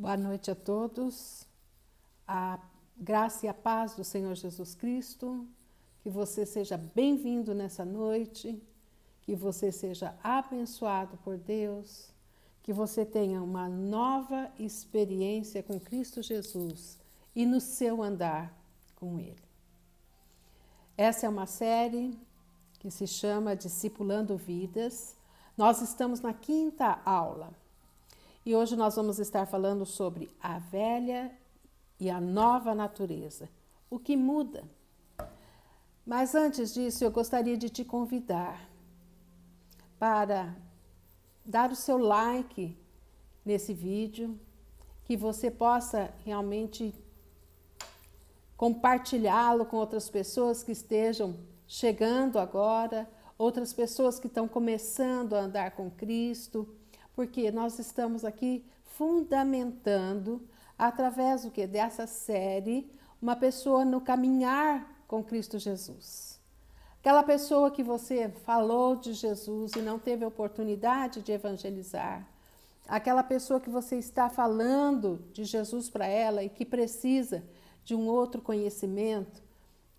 Boa noite a todos. A graça e a paz do Senhor Jesus Cristo. Que você seja bem-vindo nessa noite. Que você seja abençoado por Deus. Que você tenha uma nova experiência com Cristo Jesus e no seu andar com Ele. Essa é uma série que se chama Discipulando Vidas. Nós estamos na 5ª aula. E hoje nós vamos estar falando sobre a velha e a nova natureza. O que muda? Mas antes disso, eu gostaria de te convidar para dar o seu like nesse vídeo, que você possa realmente compartilhá-lo com outras pessoas que estejam chegando agora, outras pessoas que estão começando a andar com Cristo, porque nós estamos aqui fundamentando, através do que? Dessa série, uma pessoa no caminhar com Cristo Jesus. Aquela pessoa que você falou de Jesus e não teve a oportunidade de evangelizar. Aquela pessoa que você está falando de Jesus para ela e que precisa de um outro conhecimento,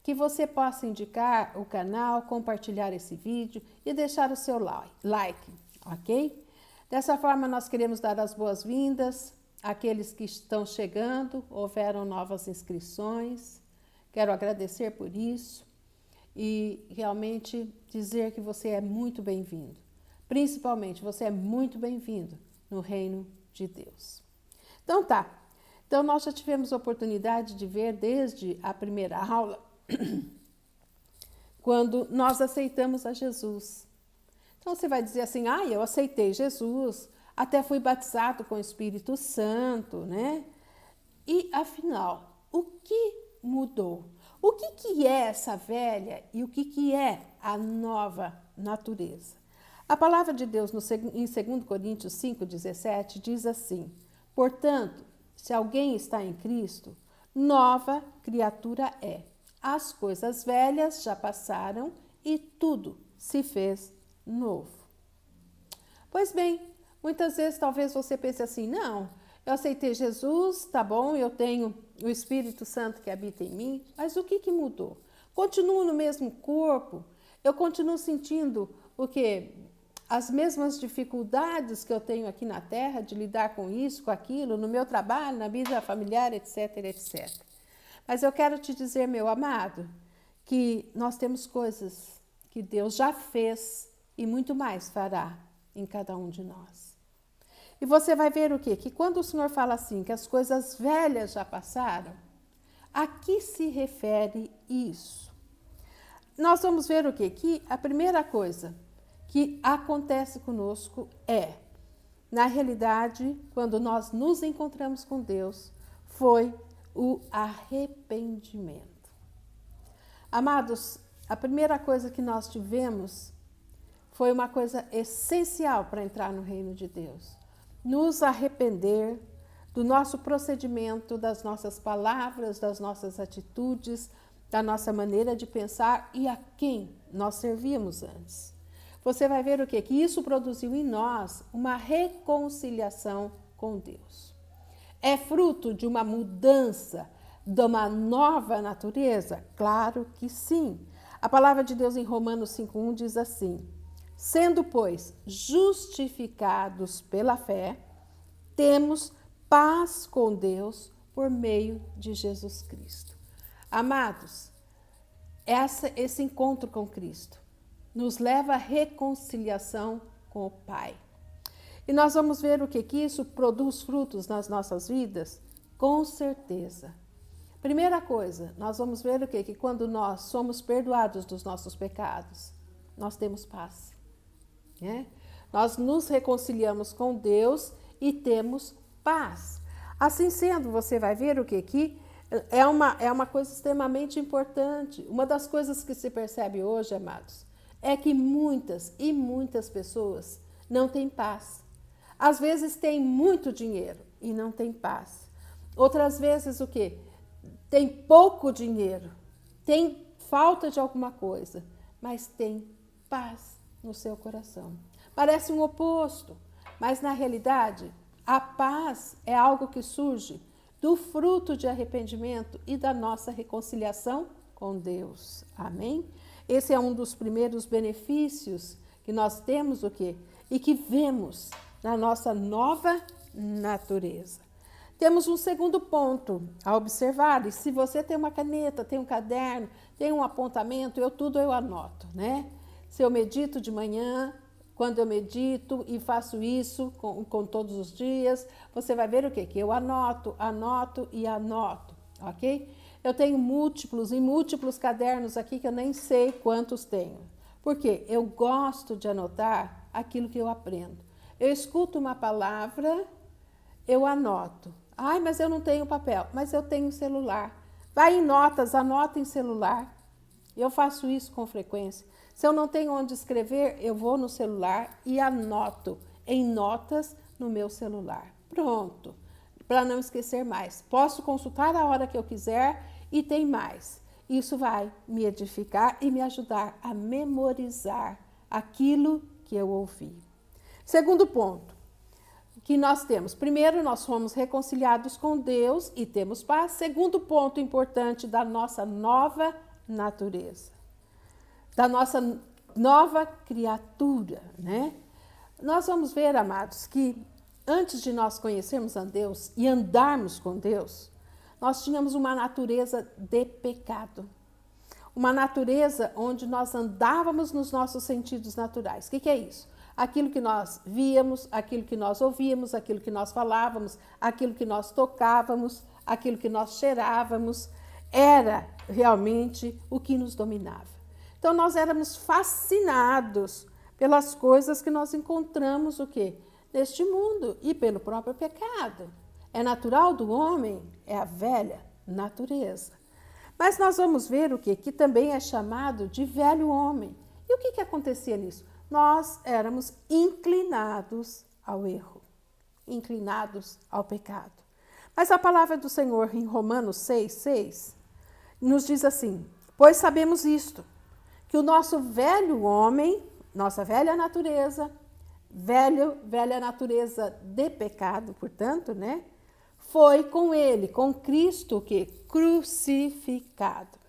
que você possa indicar o canal, compartilhar esse vídeo e deixar o seu like, ok? Dessa forma, nós queremos dar as boas-vindas àqueles que estão chegando, houveram novas inscrições. Quero agradecer por isso e realmente dizer que você é muito bem-vindo. Principalmente, você é muito bem-vindo no reino de Deus. Então tá, então nós já tivemos a oportunidade de ver desde a primeira aula, quando nós aceitamos a Jesus. Então você vai dizer assim, eu aceitei Jesus, até fui batizado com o Espírito Santo, né? E afinal, o que mudou? O que é essa velha e o que é a nova natureza? A palavra de Deus em 2 Coríntios 5,17 diz assim, portanto, se alguém está em Cristo, nova criatura é. As coisas velhas já passaram e tudo se fez novo. Pois bem, muitas vezes talvez você pense assim, não, eu aceitei Jesus, tá bom, eu tenho o Espírito Santo que habita em mim, mas o que mudou? Continuo no mesmo corpo, eu continuo sentindo o quê? As mesmas dificuldades que eu tenho aqui na Terra de lidar com isso, com aquilo, no meu trabalho, na vida familiar, etc, etc. Mas eu quero te dizer, meu amado, que nós temos coisas que Deus já fez e muito mais fará em cada um de nós. E você vai ver o quê? Que quando o Senhor fala assim, que as coisas velhas já passaram, a que se refere isso? Nós vamos ver o quê? Que a primeira coisa que acontece conosco é, na realidade, quando nós nos encontramos com Deus, foi o arrependimento. Amados, a primeira coisa que nós tivemos foi uma coisa essencial para entrar no reino de Deus. Nos arrepender do nosso procedimento, das nossas palavras, das nossas atitudes, da nossa maneira de pensar e a quem nós servíamos antes. Você vai ver o quê? Que isso produziu em nós uma reconciliação com Deus. É fruto de uma mudança, de uma nova natureza? Claro que sim. A palavra de Deus em Romanos 5,1 diz assim, sendo, pois, justificados pela fé, temos paz com Deus por meio de Jesus Cristo. Amados, esse encontro com Cristo nos leva à reconciliação com o Pai. E nós vamos ver o que isso produz frutos nas nossas vidas? Com certeza. Primeira coisa, nós vamos ver o quê? Que quando nós somos perdoados dos nossos pecados, nós temos paz. Né? Nós nos reconciliamos com Deus e temos paz. Assim sendo, você vai ver o quê? Que é uma coisa extremamente importante. Uma das coisas que se percebe hoje, amados, é que muitas e muitas pessoas não têm paz. Às vezes têm muito dinheiro e não têm paz. Outras vezes o quê? Tem pouco dinheiro, tem falta de alguma coisa, mas tem paz no seu coração. Parece um oposto, mas na realidade A paz é algo que surge do fruto de arrependimento e da nossa reconciliação com Deus. Amém? Esse é um dos primeiros benefícios que nós temos o quê? E que vemos na nossa nova natureza. Temos um segundo ponto a observar, e se você tem uma caneta, tem um caderno, tem um apontamento, eu anoto, né? Se eu medito de manhã, quando eu medito e faço isso com todos os dias, você vai ver o quê? Que eu anoto, ok? Eu tenho múltiplos e múltiplos cadernos aqui que eu nem sei quantos tenho. Por quê? Eu gosto de anotar aquilo que eu aprendo. Eu escuto uma palavra, eu anoto. Ai, mas eu não tenho papel, mas eu tenho celular. Vai em notas, anota em celular. Eu faço isso com frequência. Se eu não tenho onde escrever, eu vou no celular e anoto em notas no meu celular. Pronto, para não esquecer mais. Posso consultar a hora que eu quiser e tem mais. Isso vai me edificar e me ajudar a memorizar aquilo que eu ouvi. Segundo ponto que nós temos. Primeiro, nós fomos reconciliados com Deus e temos paz. Segundo ponto importante da nossa nova natureza, da nossa nova criatura, né? Nós vamos ver, amados, que antes de nós conhecermos a Deus e andarmos com Deus, nós tínhamos uma natureza de pecado. Uma natureza onde nós andávamos nos nossos sentidos naturais. O que é isso? Aquilo que nós víamos, aquilo que nós ouvíamos, aquilo que nós falávamos, aquilo que nós tocávamos, aquilo que nós cheirávamos, era realmente o que nos dominava. Então nós éramos fascinados pelas coisas que nós encontramos o quê? Neste mundo e pelo próprio pecado. É natural do homem, é a velha natureza. Mas nós vamos ver o quê? Que também é chamado de velho homem. E o que acontecia nisso? Nós éramos inclinados ao erro, inclinados ao pecado. Mas a palavra do Senhor em Romanos 6:6 nos diz assim: pois sabemos isto, que o nosso velho homem, nossa velha natureza de pecado, portanto, né, foi com ele, com Cristo, que crucificado.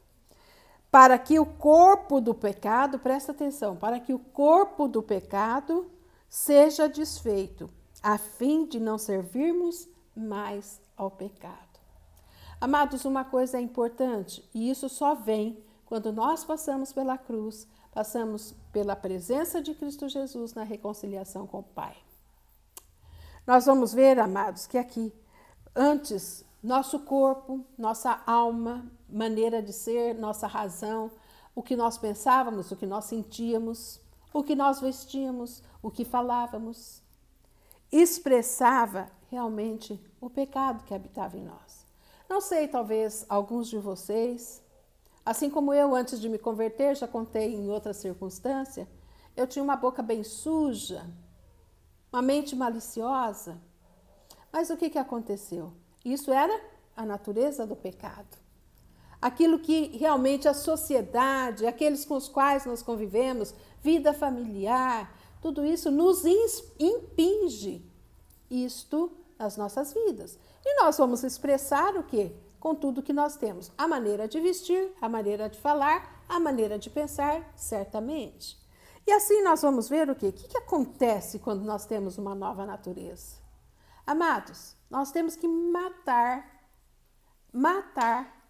Para que o corpo do pecado, presta atenção, para que o corpo do pecado seja desfeito, a fim de não servirmos mais ao pecado. Amados, uma coisa é importante, e isso só vem quando nós passamos pela cruz, passamos pela presença de Cristo Jesus na reconciliação com o Pai. Nós vamos ver, amados, que aqui, antes, nosso corpo, nossa alma, maneira de ser, nossa razão, o que nós pensávamos, o que nós sentíamos, o que nós vestíamos, o que falávamos, expressava realmente o pecado que habitava em nós. Não sei, talvez alguns de vocês, assim como eu, antes de me converter, já contei em outra circunstância, eu tinha uma boca bem suja, uma mente maliciosa. Mas o que aconteceu? Isso era a natureza do pecado. Aquilo que realmente a sociedade, aqueles com os quais nós convivemos, vida familiar, tudo isso nos impinge isto nas nossas vidas. E nós vamos expressar o quê? Com tudo que nós temos. A maneira de vestir, a maneira de falar, a maneira de pensar, certamente. E assim nós vamos ver o quê? O que acontece quando nós temos uma nova natureza? Amados, nós temos que matar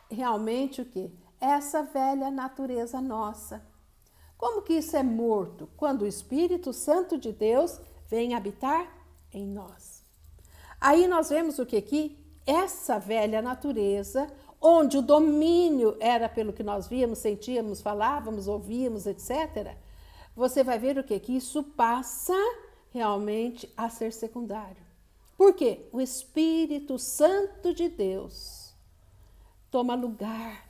realmente o quê? Essa velha natureza nossa. Como que isso é morto? Quando o Espírito Santo de Deus vem habitar em nós. Aí nós vemos o quê? Que essa velha natureza, onde o domínio era pelo que nós víamos, sentíamos, falávamos, ouvíamos, etc., você vai ver o quê? Que isso passa realmente a ser secundário. Por quê? O Espírito Santo de Deus toma lugar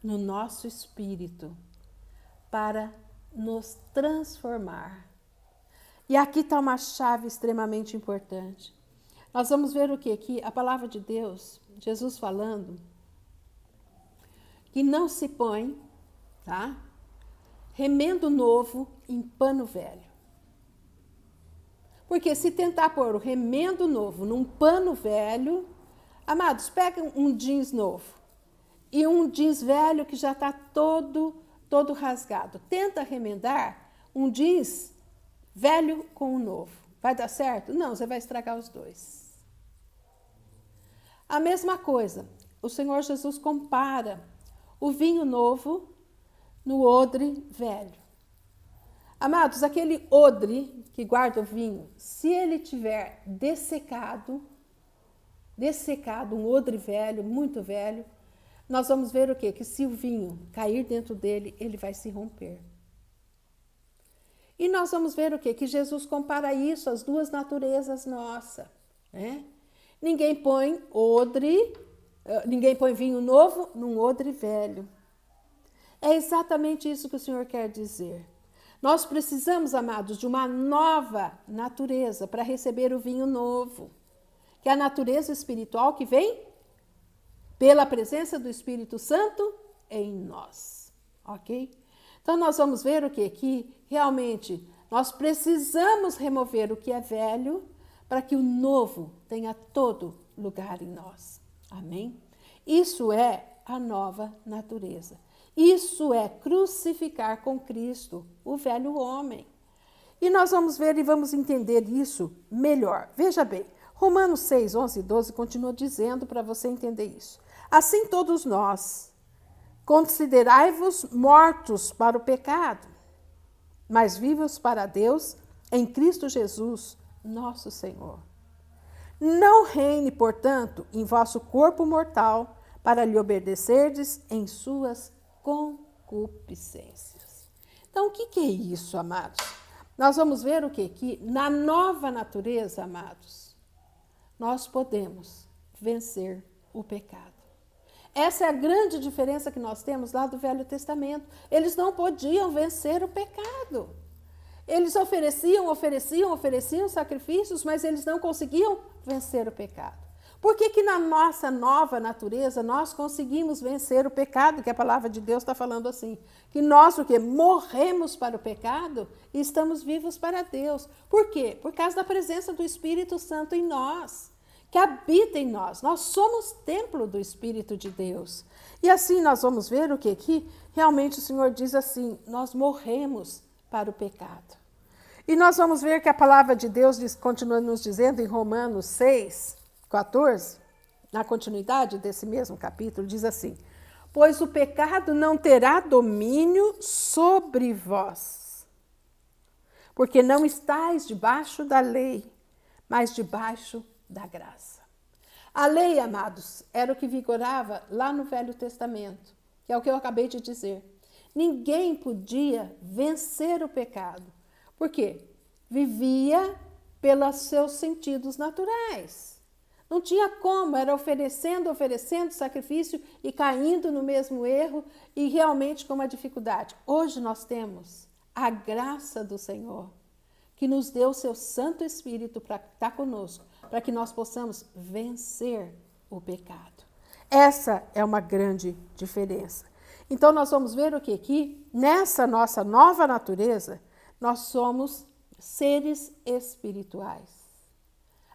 no nosso espírito para nos transformar. E aqui está uma chave extremamente importante. Nós vamos ver o quê? Que a palavra de Deus, Jesus falando, que não se põe, tá? Remendo novo em pano velho. Porque se tentar pôr o remendo novo num pano velho, amados, pega um jeans novo e um jeans velho que já está todo rasgado. Tenta remendar um jeans velho com o novo. Vai dar certo? Não, você vai estragar os dois. A mesma coisa, o Senhor Jesus compara o vinho novo no odre velho. Amados, aquele odre que guarda o vinho, se ele tiver dessecado, um odre velho, muito velho, nós vamos ver o quê? Que se o vinho cair dentro dele, ele vai se romper. E nós vamos ver o quê? Que Jesus compara isso às duas naturezas nossas, né? Ninguém põe vinho novo num odre velho. É exatamente isso que o Senhor quer dizer. Nós precisamos, amados, de uma nova natureza para receber o vinho novo, que é a natureza espiritual que vem pela presença do Espírito Santo em nós, ok? Então, nós vamos ver o quê? Que realmente nós precisamos remover o que é velho para que o novo tenha todo lugar em nós, amém? Isso é a nova natureza. Isso é crucificar com Cristo o velho homem. E nós vamos ver e vamos entender isso melhor. Veja bem, Romanos 6, 11 e 12 continua dizendo para você entender isso. Assim todos nós, considerai-vos mortos para o pecado, mas vivos para Deus em Cristo Jesus, nosso Senhor. Não reine, portanto, em vosso corpo mortal, para lhe obedecerdes em suas concupiscências. Então, o que é isso, amados? Nós vamos ver o quê? Que na nova natureza, amados, nós podemos vencer o pecado. Essa é a grande diferença que nós temos lá do Velho Testamento. Eles não podiam vencer o pecado. Eles ofereciam sacrifícios, mas eles não conseguiam vencer o pecado. Por que na nossa nova natureza nós conseguimos vencer o pecado? Que a palavra de Deus está falando assim. Que nós o quê? Morremos para o pecado e estamos vivos para Deus. Por quê? Por causa da presença do Espírito Santo em nós, que habita em nós. Nós somos templo do Espírito de Deus. E assim nós vamos ver o quê? Que realmente o Senhor diz assim, nós morremos para o pecado. E nós vamos ver que a palavra de Deus continua nos dizendo em Romanos 6, 14, na continuidade desse mesmo capítulo, diz assim: pois o pecado não terá domínio sobre vós, porque não estáis debaixo da lei, mas debaixo da graça. A lei, amados, era o que vigorava lá no Velho Testamento, que é o que eu acabei de dizer. Ninguém podia vencer o pecado. Por quê? Vivia pelos seus sentidos naturais. Não tinha como, era oferecendo sacrifício e caindo no mesmo erro e realmente com uma dificuldade. Hoje nós temos a graça do Senhor, que nos deu o seu Santo Espírito para estar conosco, para que nós possamos vencer o pecado. Essa é uma grande diferença. Então nós vamos ver o quê? Que nessa nossa nova natureza, nós somos seres espirituais.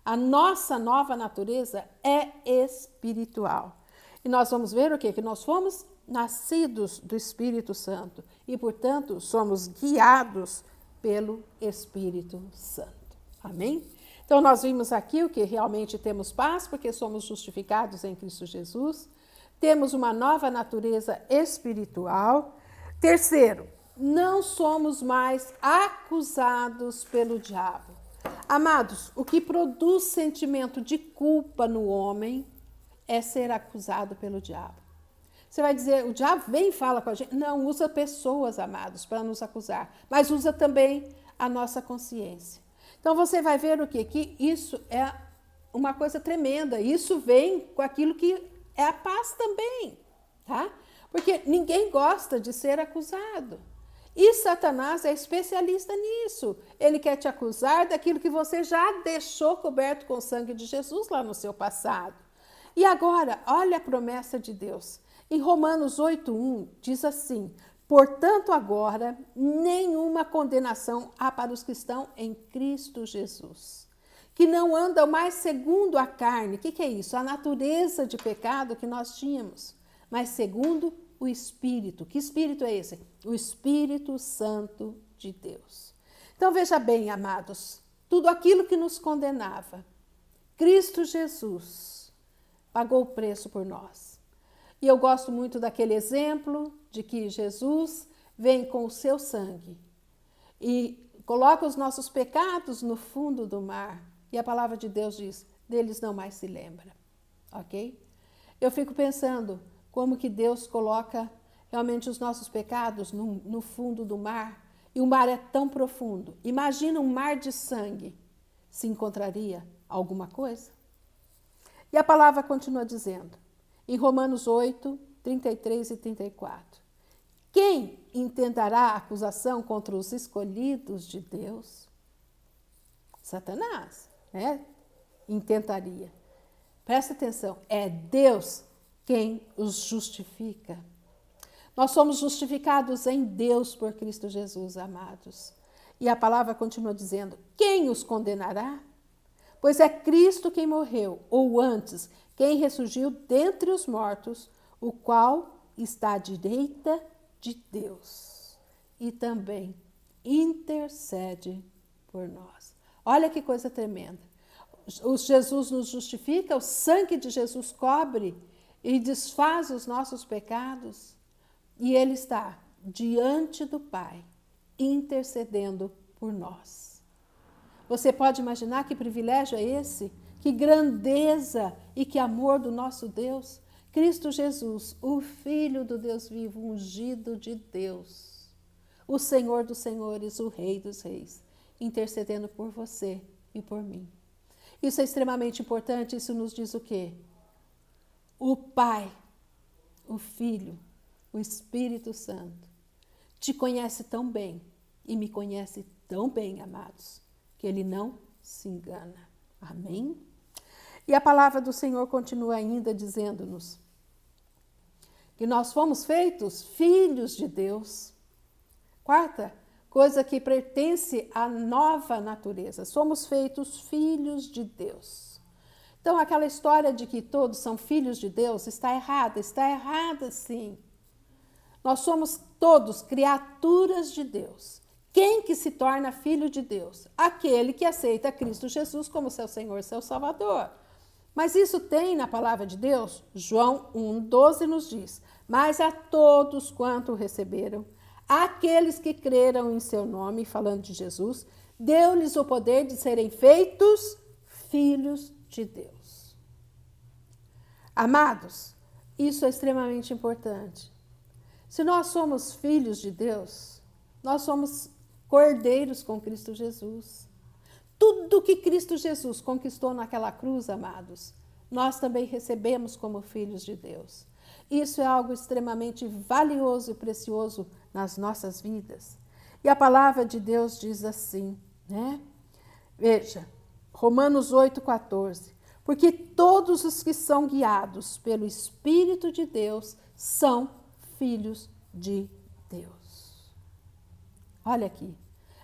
A nossa nova natureza é espiritual. E nós vamos ver o quê? Que nós fomos nascidos do Espírito Santo e, portanto, somos guiados pelo Espírito Santo. Amém? Então, nós vimos aqui o que realmente temos paz, porque somos justificados em Cristo Jesus. Temos uma nova natureza espiritual. Terceiro, não somos mais acusados pelo diabo. Amados, o que produz sentimento de culpa no homem é ser acusado pelo diabo. Você vai dizer, o diabo vem e fala com a gente. Não, usa pessoas, amados, para nos acusar, mas usa também a nossa consciência. Então você vai ver o quê? Que isso é uma coisa tremenda. Isso vem com aquilo que é a paz também, tá? Porque ninguém gosta de ser acusado. E Satanás é especialista nisso. Ele quer te acusar daquilo que você já deixou coberto com o sangue de Jesus lá no seu passado. E agora, olha a promessa de Deus. Em Romanos 8:1 diz assim: Portanto, agora, nenhuma condenação há para os que estão em Cristo Jesus, que não andam mais segundo a carne. O que é isso? A natureza de pecado que nós tínhamos, mas segundo o Espírito. Que Espírito é esse? O Espírito Santo de Deus. Então, veja bem, amados, tudo aquilo que nos condenava, Cristo Jesus pagou o preço por nós. E eu gosto muito daquele exemplo de que Jesus vem com o seu sangue e coloca os nossos pecados no fundo do mar. E a palavra de Deus diz, deles não mais se lembra. Ok? Eu fico pensando como que Deus coloca realmente os nossos pecados no fundo do mar. E o mar é tão profundo. Imagina um mar de sangue. Se encontraria alguma coisa? E a palavra continua dizendo, em Romanos 8, 33 e 34. Quem intentará acusação contra os escolhidos de Deus? Satanás, né? Intentaria. Presta atenção, é Deus quem os justifica. Nós somos justificados em Deus por Cristo Jesus, amados. E a palavra continua dizendo, quem os condenará? Pois é Cristo quem morreu, ou antes, quem ressurgiu dentre os mortos, o qual está à direita de Deus e também intercede por nós. Olha que coisa tremenda. O Jesus nos justifica, o sangue de Jesus cobre e desfaz os nossos pecados e Ele está diante do Pai, intercedendo por nós. Você pode imaginar que privilégio é esse? Que grandeza e que amor do nosso Deus. Cristo Jesus, o Filho do Deus vivo, ungido de Deus. O Senhor dos senhores, o Rei dos reis, intercedendo por você e por mim. Isso é extremamente importante, isso nos diz o quê? O Pai, o Filho, o Espírito Santo, te conhece tão bem e me conhece tão bem, amados, que Ele não se engana. Amém? E a palavra do Senhor continua ainda dizendo-nos que nós fomos feitos filhos de Deus. Quarta coisa que pertence à nova natureza, somos feitos filhos de Deus. Então, aquela história de que todos são filhos de Deus está errada sim. Nós somos todos criaturas de Deus. Quem que se torna filho de Deus? Aquele que aceita Cristo Jesus como seu Senhor, seu Salvador. Mas isso tem na palavra de Deus? João 1,12 nos diz, mas a todos quanto receberam, aqueles que creram em seu nome, falando de Jesus, deu-lhes o poder de serem feitos filhos de Deus. Amados, isso é extremamente importante. Se nós somos filhos de Deus, nós somos cordeiros com Cristo Jesus. Tudo que Cristo Jesus conquistou naquela cruz, amados, nós também recebemos como filhos de Deus. Isso é algo extremamente valioso e precioso nas nossas vidas. E a palavra de Deus diz assim, né? Veja, Romanos 8,14. Porque todos os que são guiados pelo Espírito de Deus são filhos de Deus. Olha aqui,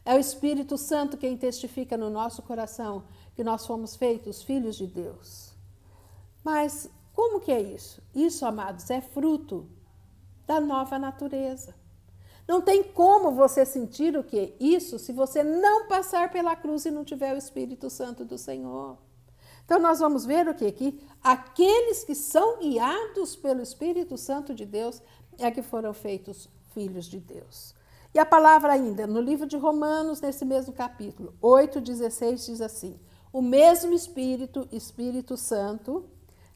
é o Espírito Santo quem testifica no nosso coração que nós fomos feitos filhos de Deus. Mas como que é isso? Isso, amados, é fruto da nova natureza. Não tem como você sentir o que é isso se você não passar pela cruz e não tiver o Espírito Santo do Senhor. Então, nós vamos ver o quê? Que aqueles que são guiados pelo Espírito Santo de Deus é que foram feitos filhos de Deus. E a palavra ainda, no livro de Romanos, nesse mesmo capítulo, 8,16, diz assim, o mesmo Espírito, Espírito Santo,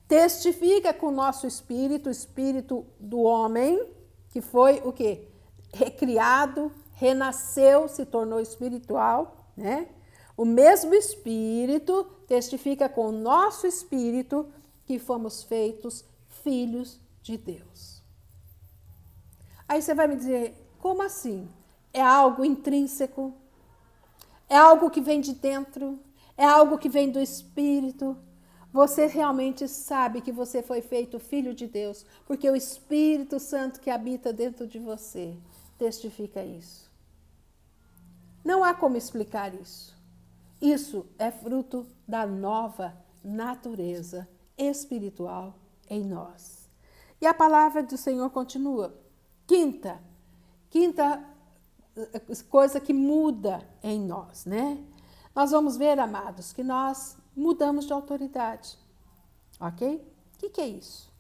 testifica com o nosso espírito, o espírito do homem, que foi o quê? Recriado, renasceu, se tornou espiritual, né? O mesmo Espírito testifica com o nosso espírito que fomos feitos filhos de Deus. Aí você vai me dizer, como assim? É algo intrínseco? É algo que vem de dentro? É algo que vem do Espírito? Você realmente sabe que você foi feito filho de Deus, porque o Espírito Santo que habita dentro de você testifica isso. Não há como explicar isso. Isso é fruto da nova natureza espiritual em nós. E a palavra do Senhor continua. Quinta coisa que muda em nós, né? Nós vamos ver, amados, que nós mudamos de autoridade, ok? O que é isso?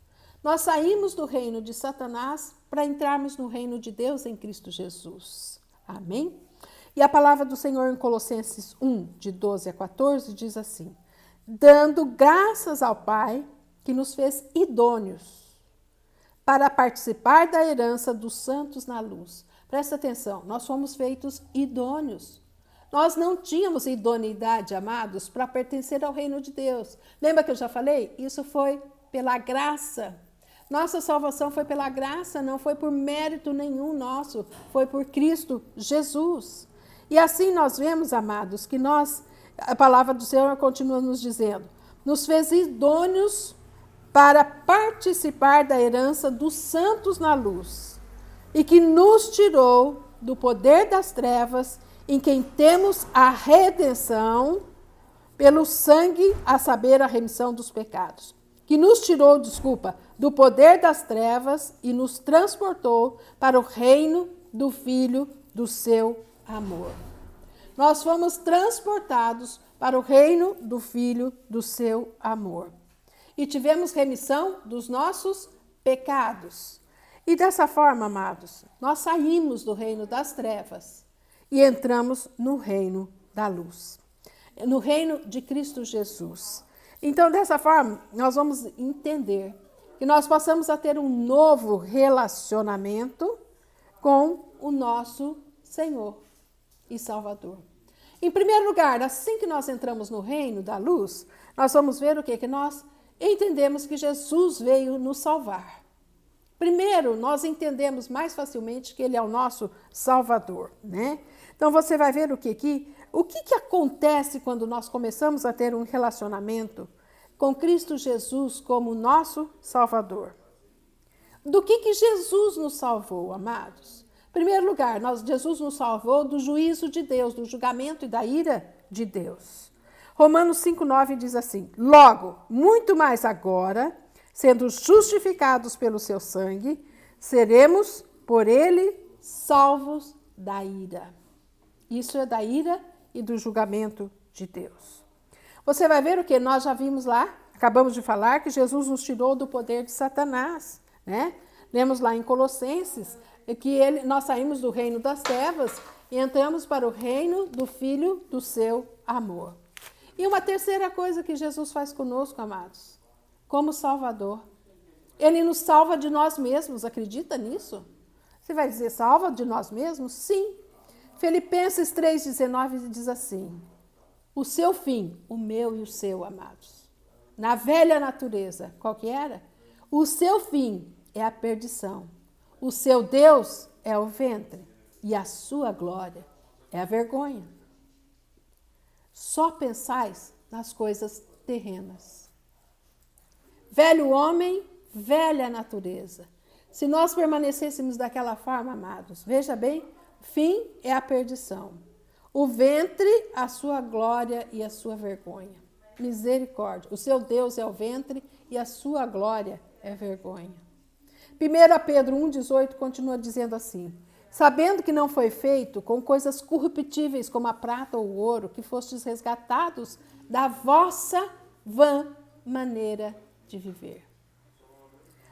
Nós saímos do reino de Satanás para entrarmos no reino de Deus em Cristo Jesus. Amém? E a palavra do Senhor em Colossenses 1, de 12 a 14, diz assim: dando graças ao Pai que nos fez idôneos para participar da herança dos santos na luz. Presta atenção, nós fomos feitos idôneos. Nós não tínhamos idoneidade, amados, para pertencer ao reino de Deus. Lembra que eu já falei? Isso foi pela graça. Nossa salvação foi pela graça, não foi por mérito nenhum nosso, foi por Cristo Jesus. E assim nós vemos, amados, que a palavra do Senhor continua nos dizendo, nos fez idôneos para participar da herança dos santos na luz, e que nos tirou do poder das trevas, em quem temos a redenção pelo sangue, a saber, a remissão dos pecados. Que nos tirou, do poder das trevas e nos transportou para o reino do Filho do seu amor. Nós fomos transportados para o reino do Filho do seu amor. E tivemos remissão dos nossos pecados. E dessa forma, amados, nós saímos do reino das trevas e entramos no reino da luz, no reino de Cristo Jesus. Então, dessa forma, nós vamos entender que nós passamos a ter um novo relacionamento com o nosso Senhor e Salvador. Em primeiro lugar, assim que nós entramos no reino da luz, nós vamos ver o quê? Que nós entendemos que Jesus veio nos salvar. Primeiro, nós entendemos mais facilmente que Ele é o nosso Salvador, né? Então, você vai ver o que acontece quando nós começamos a ter um relacionamento com Cristo Jesus como nosso Salvador. Do que Jesus nos salvou, amados? Em primeiro lugar, Jesus nos salvou do juízo de Deus, do julgamento e da ira de Deus. Romanos 5,9 diz assim: logo, muito mais agora, sendo justificados pelo seu sangue, seremos por ele salvos da ira. Isso é da ira e do julgamento de Deus. Você vai ver o que nós já vimos lá, acabamos de falar, que Jesus nos tirou do poder de Satanás, né? Lemos lá em Colossenses que nós saímos do reino das trevas e entramos para o reino do Filho do seu amor. E uma terceira coisa que Jesus faz conosco, amados, como Salvador. Ele nos salva de nós mesmos, acredita nisso? Você vai dizer, salva de nós mesmos? Sim. Filipenses 3,19 diz assim: o seu fim, o meu e o seu, amados. Na velha natureza, qual que era? O seu fim é a perdição. O seu Deus é o ventre. E a sua glória é a vergonha. Só pensais nas coisas terrenas. Velho homem, velha natureza. Se nós permanecêssemos daquela forma, amados, veja bem, fim é a perdição. O ventre, a sua glória e a sua vergonha. Misericórdia. O seu Deus é o ventre e a sua glória é vergonha. 1 Pedro 1,18 continua dizendo assim: sabendo que não foi feito com coisas corruptíveis como a prata ou o ouro, que fostes resgatados da vossa vã maneira de viver,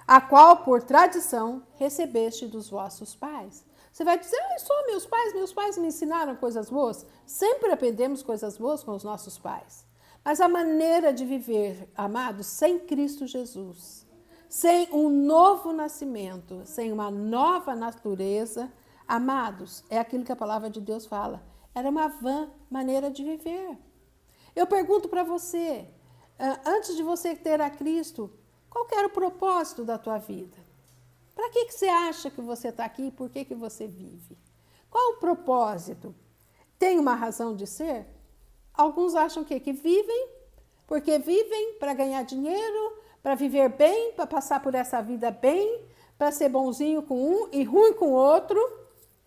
a qual, por tradição, recebeste dos vossos pais. Você vai dizer, só meus pais me ensinaram coisas boas. Sempre aprendemos coisas boas com os nossos pais. Mas a maneira de viver, amados, sem Cristo Jesus, sem um novo nascimento, sem uma nova natureza, amados, é aquilo que a palavra de Deus fala. Era uma vã maneira de viver. Eu pergunto para você, antes de você ter a Cristo, qual que era o propósito da tua vida? Para que você acha que você está aqui e por que você vive? Qual o propósito? Tem uma razão de ser? Alguns acham que vivem porque vivem para ganhar dinheiro, para viver bem, para passar por essa vida bem, para ser bonzinho com um e ruim com o outro.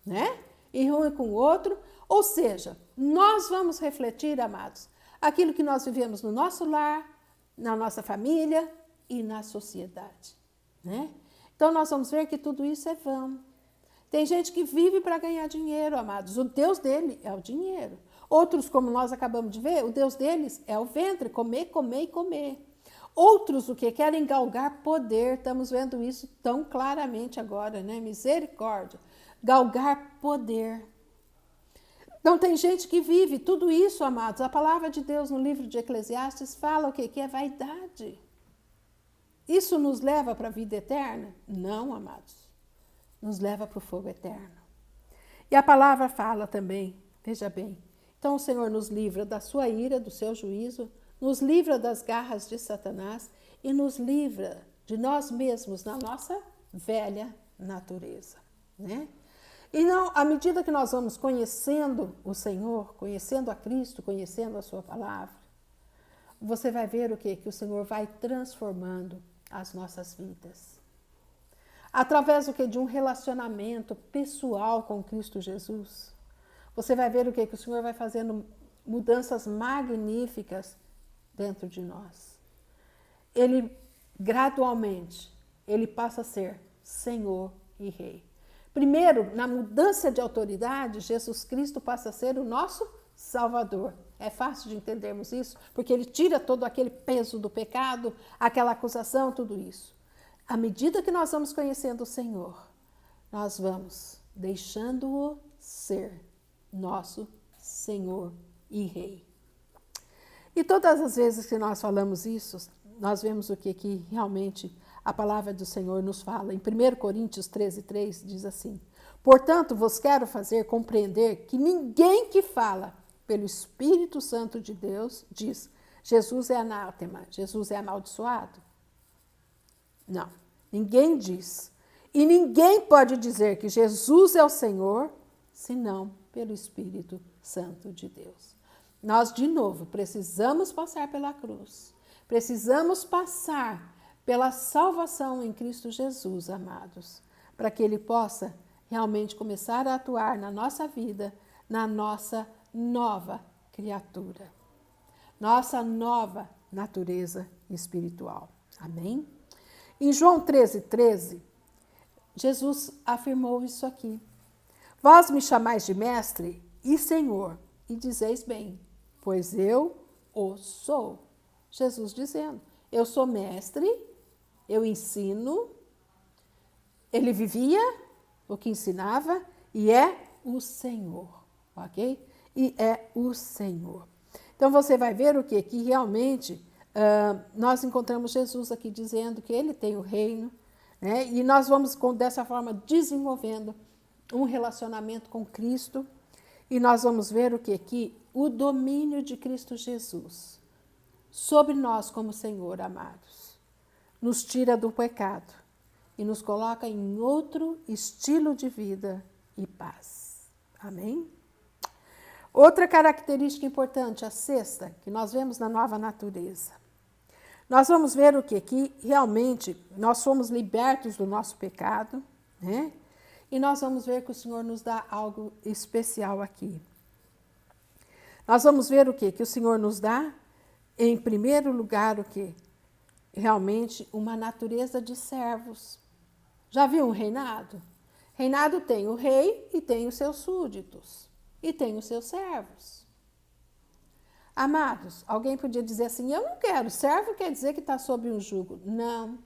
né? E um com o outro. Ou seja, nós vamos refletir, amados, aquilo que nós vivemos no nosso lar, na nossa família e na sociedade, né? Então, nós vamos ver que tudo isso é vão. Tem gente que vive para ganhar dinheiro, amados. O Deus dele é o dinheiro. Outros, como nós acabamos de ver, o Deus deles é o ventre, comer, comer e comer. Outros, o que? Querem galgar poder. Estamos vendo isso tão claramente agora, né? Misericórdia. Galgar poder. Então, tem gente que vive tudo isso, amados. A palavra de Deus no livro de Eclesiastes fala o quê? Que é vaidade. Isso nos leva para a vida eterna? Não, amados. Nos leva para o fogo eterno. E a palavra fala também, veja bem, então o Senhor nos livra da sua ira, do seu juízo, nos livra das garras de Satanás e nos livra de nós mesmos na nossa velha natureza, né? E não, à medida que nós vamos conhecendo o Senhor, conhecendo a Cristo, conhecendo a sua palavra, você vai ver o quê? Que o Senhor vai transformando as nossas vidas. Através do quê? De um relacionamento pessoal com Cristo Jesus. Você vai ver o quê? Que o Senhor vai fazendo mudanças magníficas dentro de nós. Ele, gradualmente, ele passa a ser Senhor e Rei. Primeiro, na mudança de autoridade, Jesus Cristo passa a ser o nosso Salvador. É fácil de entendermos isso, porque ele tira todo aquele peso do pecado, aquela acusação, tudo isso. À medida que nós vamos conhecendo o Senhor, nós vamos deixando-o ser nosso Senhor e Rei. E todas as vezes que nós falamos isso, nós vemos o que realmente a palavra do Senhor nos fala. Em 1 Coríntios 13:3 diz assim: portanto, vos quero fazer compreender que ninguém que fala pelo Espírito Santo de Deus diz: Jesus é anátema, Jesus é amaldiçoado. Não, ninguém diz. E ninguém pode dizer que Jesus é o Senhor, senão pelo Espírito Santo de Deus. Nós, de novo, precisamos passar pela cruz. Precisamos passar pela salvação em Cristo Jesus, amados, para que Ele possa realmente começar a atuar na nossa vida, na nossa nova criatura, nossa nova natureza espiritual. Amém? Em João 13:13, Jesus afirmou isso aqui. Vós me chamais de mestre e Senhor, e dizeis bem, pois eu o sou. Jesus dizendo, eu sou mestre, eu ensino, ele vivia o que ensinava e é o Senhor, ok? E é o Senhor. Então você vai ver o quê? Que realmente nós encontramos Jesus aqui dizendo que ele tem o reino, né? E nós vamos dessa forma desenvolvendo um relacionamento com Cristo e nós vamos ver o quê? Que o domínio de Cristo Jesus sobre nós como Senhor, amados, nos tira do pecado e nos coloca em outro estilo de vida e paz. Amém? Outra característica importante, a sexta, que nós vemos na nova natureza. Nós vamos ver o quê? Que realmente nós somos libertos do nosso pecado, né? E nós vamos ver que o Senhor nos dá algo especial aqui. Nós vamos ver o quê? Que o Senhor nos dá, em primeiro lugar, o quê? Realmente uma natureza de servos. Já viu um reinado? Reinado tem o rei e tem os seus súditos. E tem os seus servos. Amados, alguém podia dizer assim, eu não quero, servo quer dizer que está sob um jugo. Não.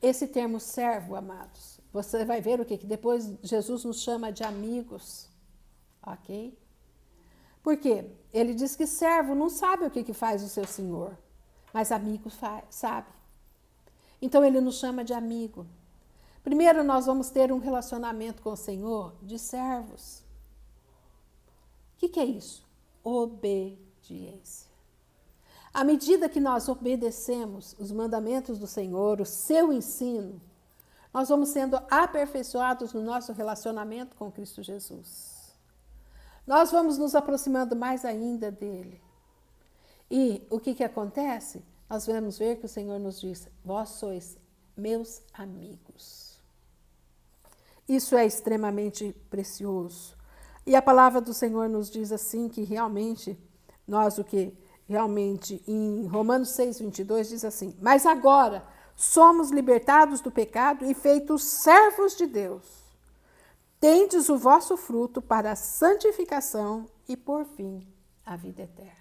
Esse termo servo, amados, você vai ver o quê? Que depois Jesus nos chama de amigos, ok? Por quê? Ele diz que servo não sabe o que faz o seu senhor, mas amigo sabe. Então ele nos chama de amigo. Primeiro nós vamos ter um relacionamento com o Senhor de servos. O que é isso? Obediência. À medida que nós obedecemos os mandamentos do Senhor, o seu ensino, nós vamos sendo aperfeiçoados no nosso relacionamento com Cristo Jesus. Nós vamos nos aproximando mais ainda dele. E o que acontece? Nós vamos ver que o Senhor nos diz, vós sois meus amigos. Isso é extremamente precioso. E a palavra do Senhor nos diz assim que realmente, nós o que? Realmente, em Romanos 6, 22, diz assim: mas agora somos libertados do pecado e feitos servos de Deus. Tendes o vosso fruto para a santificação e, por fim, a vida eterna.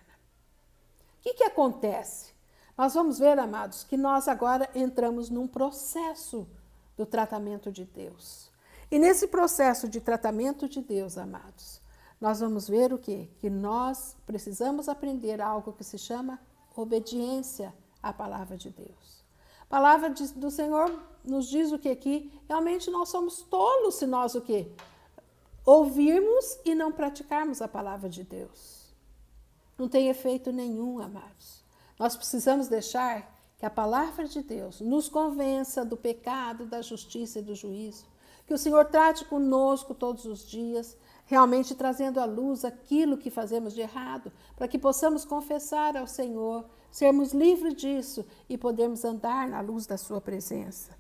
O que acontece? Nós vamos ver, amados, que nós agora entramos num processo do tratamento de Deus. E nesse processo de tratamento de Deus, amados, nós vamos ver o quê? Que nós precisamos aprender algo que se chama obediência à palavra de Deus. A palavra do Senhor nos diz o que aqui? Realmente nós somos tolos se nós o quê? Ouvirmos e não praticarmos a palavra de Deus. Não tem efeito nenhum, amados. Nós precisamos deixar que a palavra de Deus nos convença do pecado, da justiça e do juízo. Que o Senhor trate conosco todos os dias, realmente trazendo à luz aquilo que fazemos de errado, para que possamos confessar ao Senhor, sermos livres disso e podermos andar na luz da sua presença.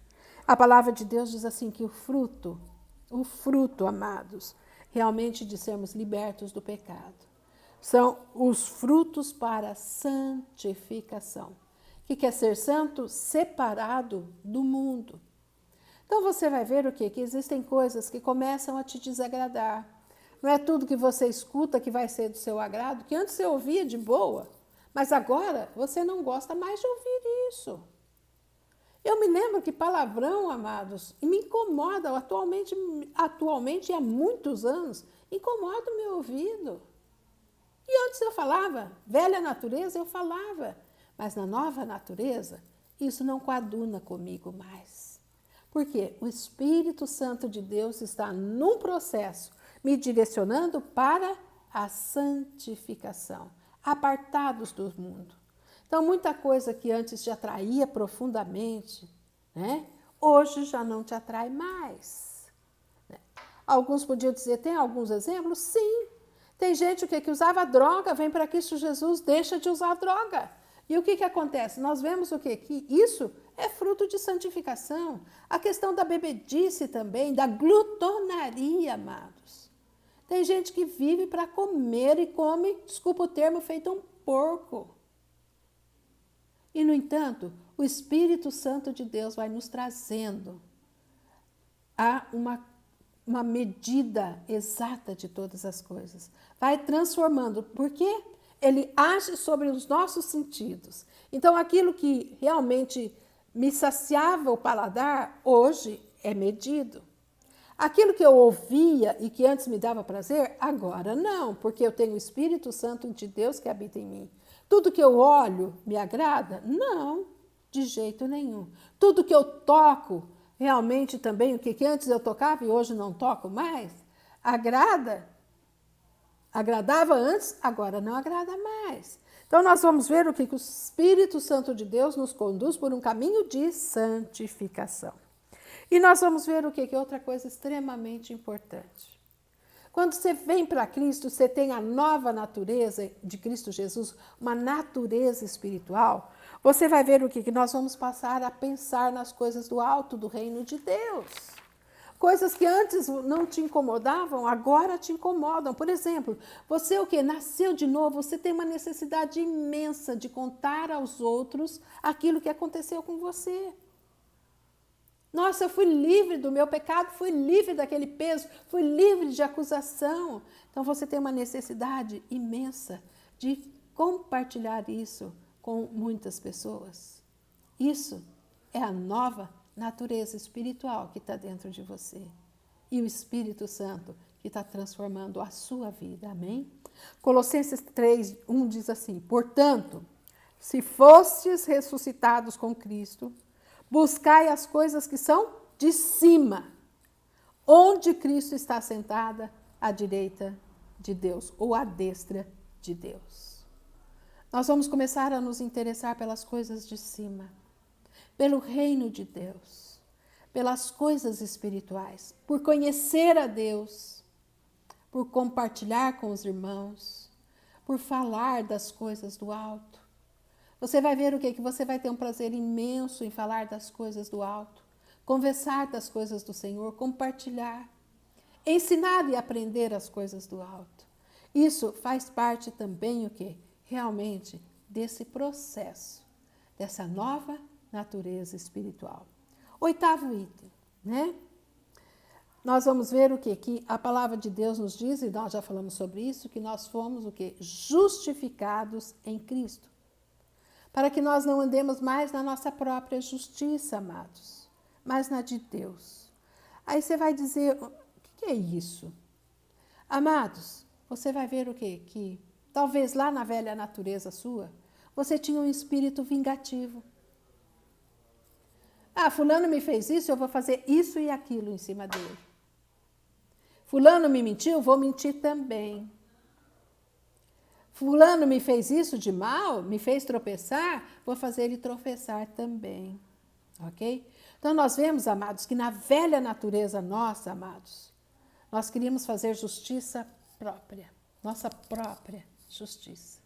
A palavra de Deus diz assim que o fruto, amados, realmente de sermos libertos do pecado, são os frutos para a santificação. O que é ser santo? Separado do mundo. Então você vai ver o quê? Que existem coisas que começam a te desagradar. Não é tudo que você escuta que vai ser do seu agrado, que antes você ouvia de boa, mas agora você não gosta mais de ouvir isso. Eu me lembro que palavrão, amados, me incomoda atualmente há muitos anos, incomoda o meu ouvido. E antes eu falava, velha natureza eu falava, mas na nova natureza isso não coaduna comigo mais. Porque o Espírito Santo de Deus está num processo me direcionando para a santificação, apartados do mundo. Então, muita coisa que antes te atraía profundamente, né, hoje já não te atrai mais. Né? Alguns podiam dizer, tem alguns exemplos? Sim. Tem gente que usava droga, vem para Cristo Jesus, deixa de usar droga. E o que acontece? Nós vemos o quê? Que isso é fruto de santificação. A questão da bebedice também, da glutonaria, amados. Tem gente que vive para comer e come, desculpa o termo, feito um porco. E, no entanto, o Espírito Santo de Deus vai nos trazendo a uma medida exata de todas as coisas. Vai transformando. Por quê? Ele age sobre os nossos sentidos. Então, aquilo que realmente me saciava o paladar, hoje é medido. Aquilo que eu ouvia e que antes me dava prazer, agora não, porque eu tenho o Espírito Santo de Deus que habita em mim. Tudo que eu olho me agrada? Não, de jeito nenhum. Tudo que eu toco, realmente também, o que antes eu tocava e hoje não toco mais, agrada? Agradava antes, agora não agrada mais. Então, nós vamos ver o que o Espírito Santo de Deus nos conduz por um caminho de santificação. E nós vamos ver o que é outra coisa extremamente importante. Quando você vem para Cristo, você tem a nova natureza de Cristo Jesus, uma natureza espiritual, você vai ver o que nós vamos passar a pensar nas coisas do alto, do reino de Deus. Coisas que antes não te incomodavam, agora te incomodam. Por exemplo, você o quê? Nasceu de novo, você tem uma necessidade imensa de contar aos outros aquilo que aconteceu com você. Nossa, eu fui livre do meu pecado, fui livre daquele peso, fui livre de acusação. Então você tem uma necessidade imensa de compartilhar isso com muitas pessoas. Isso é a nova natureza espiritual que está dentro de você. E o Espírito Santo que está transformando a sua vida. Amém? Colossenses 3:1 diz assim: portanto, se fostes ressuscitados com Cristo, buscai as coisas que são de cima, onde Cristo está sentada à direita de Deus, ou à destra de Deus. Nós vamos começar a nos interessar pelas coisas de cima, pelo reino de Deus, pelas coisas espirituais, por conhecer a Deus, por compartilhar com os irmãos, por falar das coisas do alto. Você vai ver o quê? Que você vai ter um prazer imenso em falar das coisas do alto. conversar das coisas do Senhor, compartilhar, ensinar e aprender as coisas do alto. Isso faz parte também o quê? Realmente desse processo, dessa nova natureza espiritual. 8º item, né? Nós vamos ver o quê? Que a palavra de Deus nos diz, e nós já falamos sobre isso, que nós fomos o quê? Justificados em Cristo. Para que nós não andemos mais na nossa própria justiça, amados, mas na de Deus. Aí você vai dizer, o que é isso? Amados, você vai ver o quê? Que talvez lá na velha natureza sua, você tinha um espírito vingativo. Ah, fulano me fez isso, eu vou fazer isso e aquilo em cima dele. Fulano me mentiu, vou mentir também. Fulano me fez isso de mal, me fez tropeçar, vou fazer ele tropeçar também. Ok? Então nós vemos, amados, que na velha natureza nossa, amados, nós queríamos fazer justiça própria, nossa própria justiça.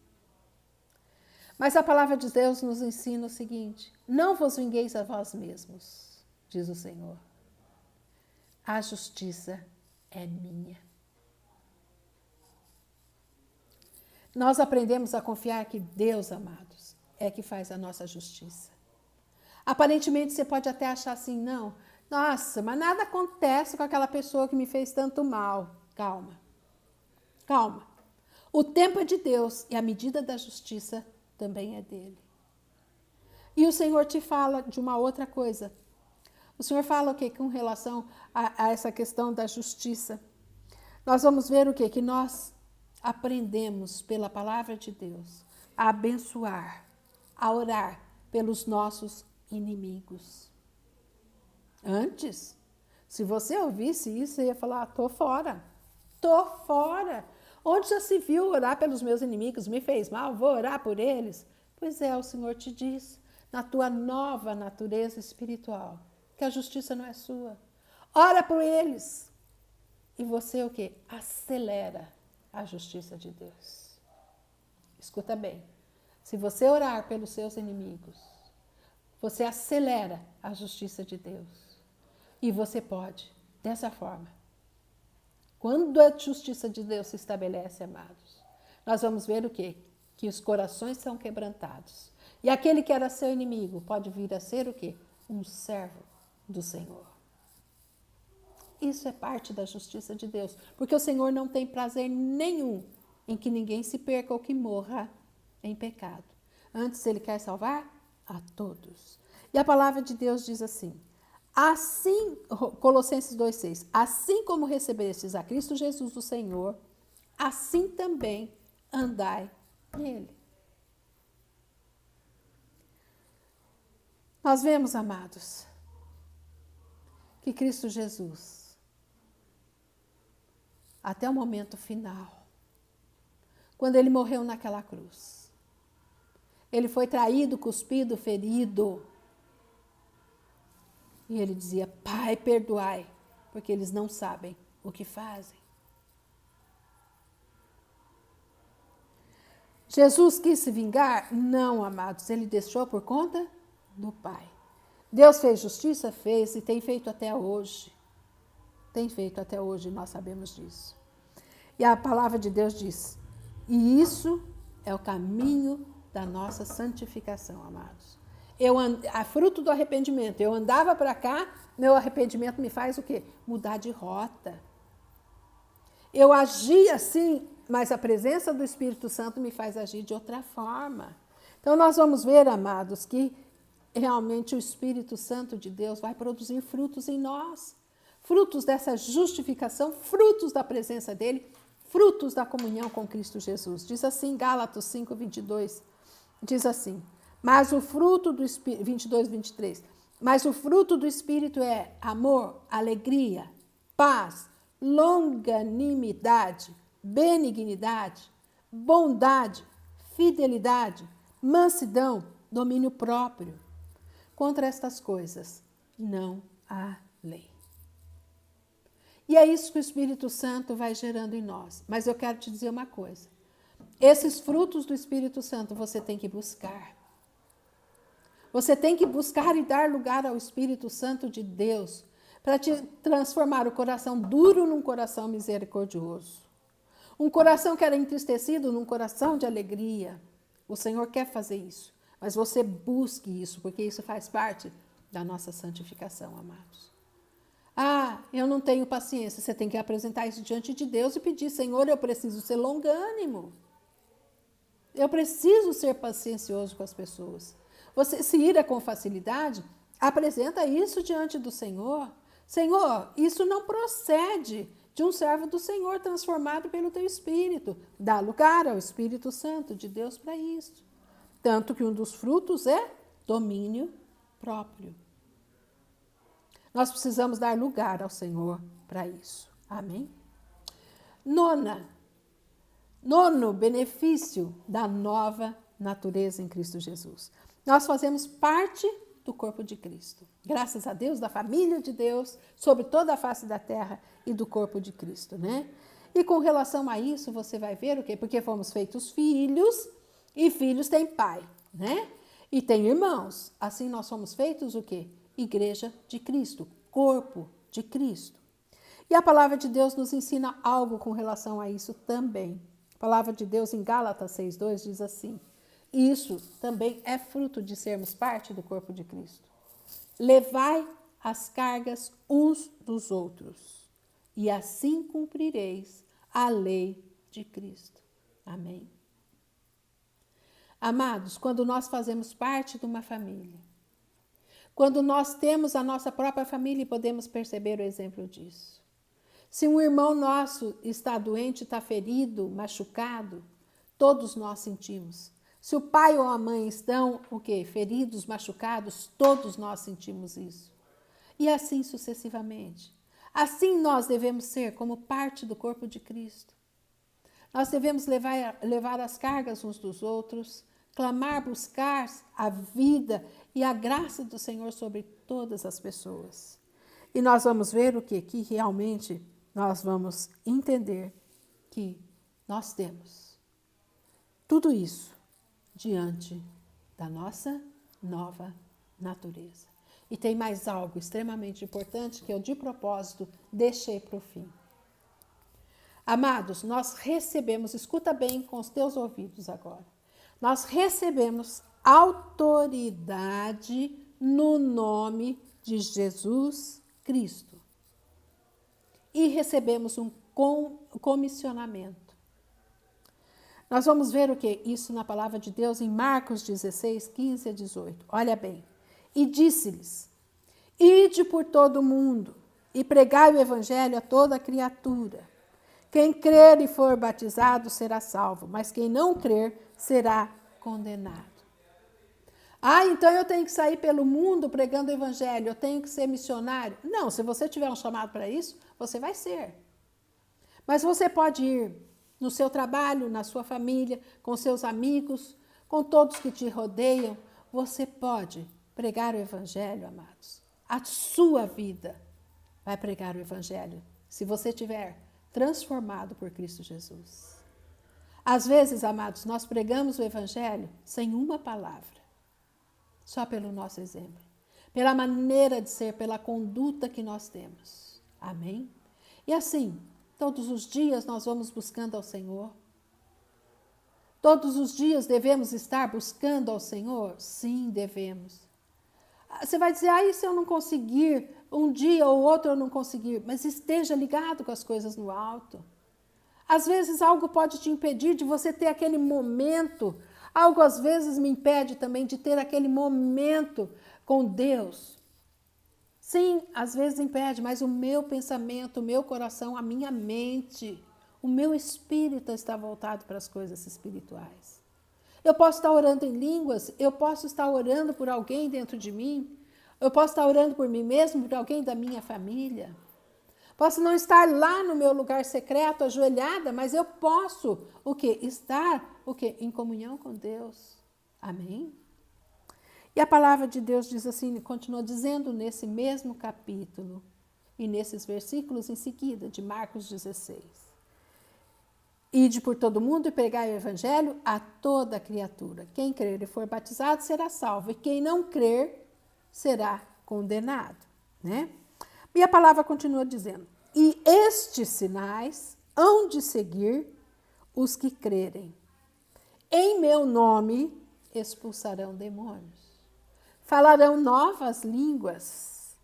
Mas a palavra de Deus nos ensina o seguinte: não vos vingueis a vós mesmos, diz o Senhor. A justiça é minha. Nós aprendemos a confiar que Deus, amados, é que faz a nossa justiça. Aparentemente você pode até achar assim, não, nossa, mas nada acontece com aquela pessoa que me fez tanto mal. Calma, calma. O tempo é de Deus e a medida da justiça também é dele. E o Senhor te fala de uma outra coisa. O Senhor fala o quê? Com relação a essa questão da justiça. Nós vamos ver o quê? Que nós aprendemos pela palavra de Deus a abençoar, a orar pelos nossos inimigos. Antes, se você ouvisse isso, você ia falar, tô fora, tô fora. Onde já se viu orar pelos meus inimigos? Me fez mal, vou orar por eles? Pois é, o Senhor te diz, na tua nova natureza espiritual, que a justiça não é sua. Ora por eles. E você o quê? Acelera a justiça de Deus. Escuta bem. Se você orar pelos seus inimigos, você acelera a justiça de Deus. E você pode, dessa forma. Quando a justiça de Deus se estabelece, amados, nós vamos ver o quê? Que os corações são quebrantados. E aquele que era seu inimigo pode vir a ser o quê? Um servo do Senhor. Isso é parte da justiça de Deus, porque o Senhor não tem prazer nenhum em que ninguém se perca ou que morra em pecado. Antes, Ele quer salvar a todos. E a palavra de Deus diz assim, assim, Colossenses 2,6, assim como recebestes a Cristo Jesus, o Senhor, assim também andai nele. Nós vemos, amados, que Cristo Jesus, até o momento final, quando ele morreu naquela cruz, ele foi traído, cuspido, ferido. E ele dizia, Pai, perdoai, porque eles não sabem o que fazem. Jesus quis se vingar? Não, amados, ele deixou por conta do Pai. Deus fez justiça? Fez e tem feito até hoje. Tem feito até hoje, nós sabemos disso. E a palavra de Deus diz, e isso é o caminho da nossa santificação, amados. A fruto do arrependimento, eu andava para cá, meu arrependimento me faz o quê? Mudar de rota. Eu agia assim, mas a presença do Espírito Santo me faz agir de outra forma. Então nós vamos ver, amados, que realmente o Espírito Santo de Deus vai produzir frutos em nós. Frutos dessa justificação, frutos da presença dele, frutos da comunhão com Cristo Jesus. Diz assim, Gálatas 5, 22, diz assim, mas o fruto do Espírito, 22, 23, mas o fruto do Espírito é amor, alegria, paz, longanimidade, benignidade, bondade, fidelidade, mansidão, domínio próprio. Contra estas coisas não há lei. E é isso que o Espírito Santo vai gerando em nós. Mas eu quero te dizer uma coisa. Esses frutos do Espírito Santo você tem que buscar. Você tem que buscar e dar lugar ao Espírito Santo de Deus para te transformar o coração duro num coração misericordioso. Um coração que era entristecido num coração de alegria. O Senhor quer fazer isso, mas você busque isso, porque isso faz parte da nossa santificação, amados. Ah, eu não tenho paciência. Você tem que apresentar isso diante de Deus e pedir, Senhor, eu preciso ser longânimo. Eu preciso ser paciencioso com as pessoas. Você se ira com facilidade, apresenta isso diante do Senhor. Senhor, isso não procede de um servo do Senhor transformado pelo teu Espírito. Dá lugar ao Espírito Santo de Deus para isso. Tanto que um dos frutos é domínio próprio. Nós precisamos dar lugar ao Senhor para isso. Amém? Nono benefício da nova natureza em Cristo Jesus. Nós fazemos parte do corpo de Cristo. Graças a Deus, da família de Deus, sobre toda a face da terra e do corpo de Cristo, né? E com relação a isso, você vai ver o quê? Porque fomos feitos filhos, e filhos têm pai, né? E tem irmãos. Assim nós somos feitos o quê? Igreja de Cristo, corpo de Cristo. E a palavra de Deus nos ensina algo com relação a isso também. A palavra de Deus em Gálatas 6:2 diz assim: isso também é fruto de sermos parte do corpo de Cristo. Levai as cargas uns dos outros, e assim cumprireis a lei de Cristo. Amém. Amados, quando nós fazemos parte de uma família, quando nós temos a nossa própria família e podemos perceber o exemplo disso. Se um irmão nosso está doente, está ferido, machucado, todos nós sentimos. Se o pai ou a mãe estão, feridos, machucados, todos nós sentimos isso. E assim sucessivamente. Assim nós devemos ser como parte do corpo de Cristo. Nós devemos levar as cargas uns dos outros, clamar, buscar a vida e a graça do Senhor sobre todas as pessoas. E nós vamos ver o quê? Que realmente nós vamos entender que nós temos tudo isso diante da nossa nova natureza. E tem mais algo extremamente importante que eu, de propósito, deixei para o fim. Amados, nós recebemos, escuta bem com os teus ouvidos agora, nós recebemos autoridade no nome de Jesus Cristo. E recebemos um comissionamento. Nós vamos ver o que? Isso na palavra de Deus em Marcos 16, 15 a 18. Olha bem. E disse-lhes: ide por todo o mundo e pregai o evangelho a toda criatura. Quem crer e for batizado será salvo, mas quem não crer será condenado. Ah, então eu tenho que sair pelo mundo pregando o evangelho, eu tenho que ser missionário? Não, se você tiver um chamado para isso, você vai ser. Mas você pode ir no seu trabalho, na sua família, com seus amigos, com todos que te rodeiam. Você pode pregar o evangelho, amados. A sua vida vai pregar o evangelho, se você tiver transformado por Cristo Jesus. Às vezes, amados, nós pregamos o evangelho sem uma palavra, só pelo nosso exemplo, pela maneira de ser, pela conduta que nós temos. Amém? E assim, todos os dias nós vamos buscando ao Senhor. Todos os dias devemos estar buscando ao Senhor? Sim, devemos. Você vai dizer, e se eu não conseguir, um dia ou outro eu não conseguir, mas esteja ligado com as coisas no alto. Às vezes algo pode te impedir de você ter aquele momento, algo às vezes me impede também de ter aquele momento com Deus. Sim, às vezes impede, mas o meu pensamento, o meu coração, a minha mente, o meu espírito está voltado para as coisas espirituais. Eu posso estar orando em línguas, eu posso estar orando por alguém dentro de mim, eu posso estar orando por mim mesmo, por alguém da minha família. Posso não estar lá no meu lugar secreto, ajoelhada, mas eu posso, estar, em comunhão com Deus. Amém? E a palavra de Deus diz assim, continua dizendo nesse mesmo capítulo e nesses versículos em seguida, de Marcos 16. Ide por todo mundo e pregai o evangelho a toda criatura. Quem crer e for batizado será salvo, e quem não crer será condenado, né? E a palavra continua dizendo: e estes sinais hão de seguir os que crerem. Em meu nome expulsarão demônios, falarão novas línguas,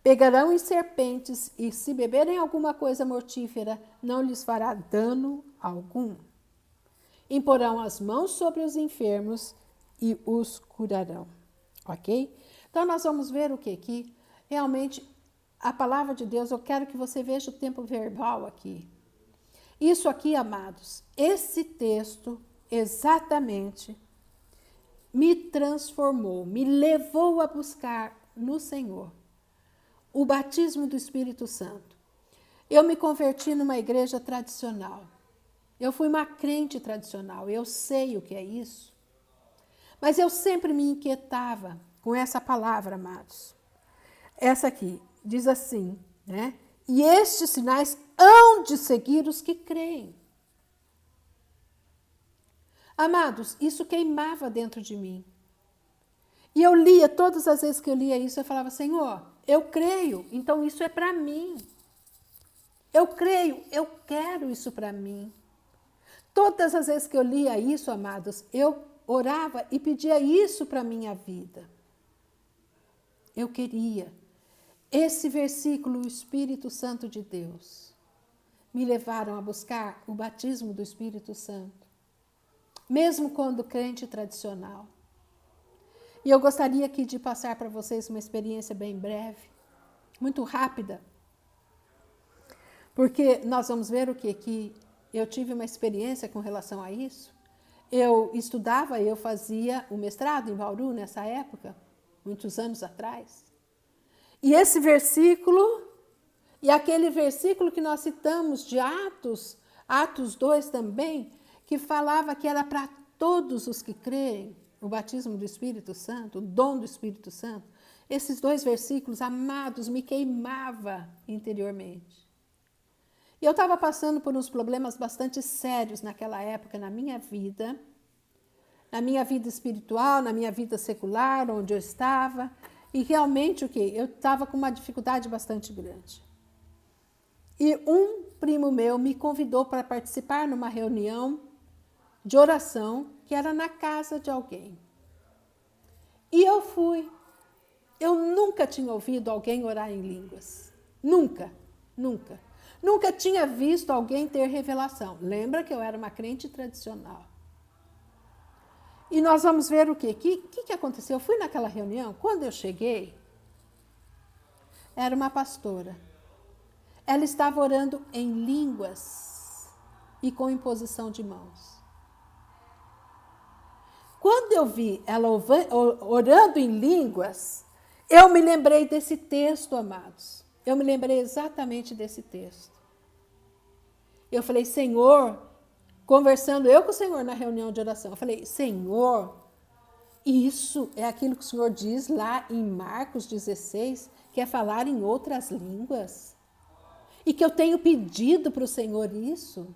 pegarão em serpentes, e se beberem alguma coisa mortífera, não lhes fará dano algum. Imporão as mãos sobre os enfermos e os curarão. Ok? Então, nós vamos ver o que aqui? Realmente, a palavra de Deus, eu quero que você veja o tempo verbal aqui. Isso aqui, amados, esse texto exatamente me transformou, me levou a buscar no Senhor o batismo do Espírito Santo. Eu me converti numa igreja tradicional. Eu fui uma crente tradicional, eu sei o que é isso. Mas eu sempre me inquietava com essa palavra, amados. Essa aqui diz assim, né? E estes sinais hão de seguir os que creem. Amados, isso queimava dentro de mim. E eu lia, todas as vezes que eu lia isso, eu falava: Senhor, eu creio, então isso é para mim. Eu creio, eu quero isso para mim. Todas as vezes que eu lia isso, amados, eu orava e pedia isso para a minha vida. Eu queria. Esse versículo, o Espírito Santo de Deus, me levaram a buscar o batismo do Espírito Santo, mesmo quando crente tradicional. E eu gostaria aqui de passar para vocês uma experiência bem breve, muito rápida, porque nós vamos ver o que eu tive uma experiência com relação a isso. Eu estudava, eu fazia o mestrado em Bauru nessa época, muitos anos atrás. E esse versículo, e aquele versículo que nós citamos de Atos 2 também, que falava que era para todos os que creem, o batismo do Espírito Santo, o dom do Espírito Santo. Esses dois versículos, amados, me queimava interiormente. E eu estava passando por uns problemas bastante sérios naquela época na minha vida espiritual, na minha vida secular, onde eu estava. E realmente eu estava com uma dificuldade bastante grande. E um primo meu me convidou para participar numa reunião de oração que era na casa de alguém. E eu fui. Eu nunca tinha ouvido alguém orar em línguas. Nunca, nunca. Nunca tinha visto alguém ter revelação. Lembra que eu era uma crente tradicional. E nós vamos ver o quê? O que aconteceu? Eu fui naquela reunião, quando eu cheguei, era uma pastora. Ela estava orando em línguas e com imposição de mãos. Quando eu vi ela orando em línguas, eu me lembrei desse texto, amados. Eu me lembrei exatamente desse texto. Eu falei: Senhor, conversando eu com o Senhor na reunião de oração, eu falei: Senhor, isso é aquilo que o Senhor diz lá em Marcos 16, que é falar em outras línguas. E que eu tenho pedido para o Senhor isso.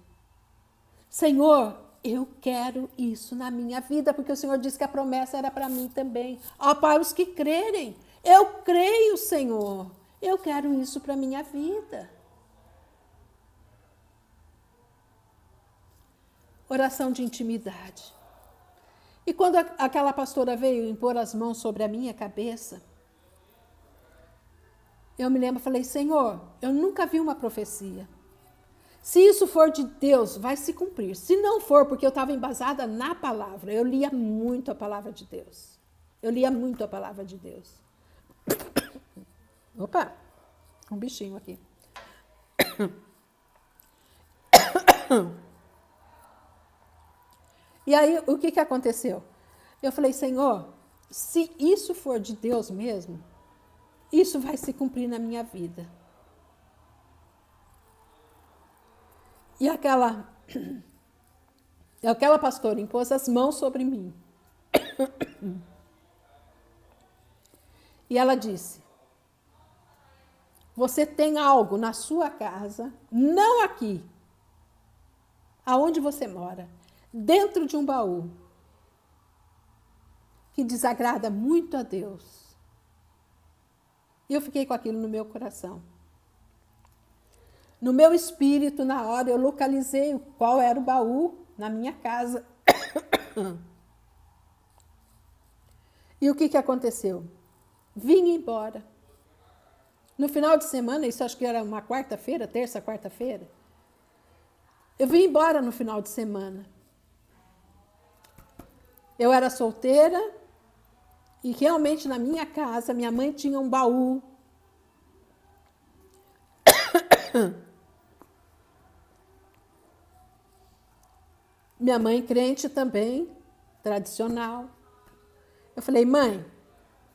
Senhor, eu quero isso na minha vida, porque o Senhor disse que a promessa era para mim também. Para os que crerem. Eu creio, Senhor. Eu quero isso para a minha vida. Oração de intimidade. E quando aquela pastora veio impor as mãos sobre a minha cabeça, eu me lembro, falei: Senhor, eu nunca vi uma profecia. Se isso for de Deus, vai se cumprir. Se não for, porque eu estava embasada na palavra, eu lia muito a palavra de Deus. Eu lia muito a palavra de Deus. Opa, um bichinho aqui. E aí, o que aconteceu? Eu falei: Senhor, se isso for de Deus mesmo, isso vai se cumprir na minha vida. E aquela pastora impôs as mãos sobre mim. E ela disse: você tem algo na sua casa, não aqui, aonde você mora, dentro de um baú, que desagrada muito a Deus. E eu fiquei com aquilo no meu coração. No meu espírito, na hora, eu localizei qual era o baú na minha casa. E o que aconteceu? Vim embora. No final de semana, isso acho que era uma quarta-feira, terça, quarta-feira, eu vim embora no final de semana. Eu era solteira e realmente na minha casa, minha mãe tinha um baú. Minha mãe crente também, tradicional. Eu falei, mãe,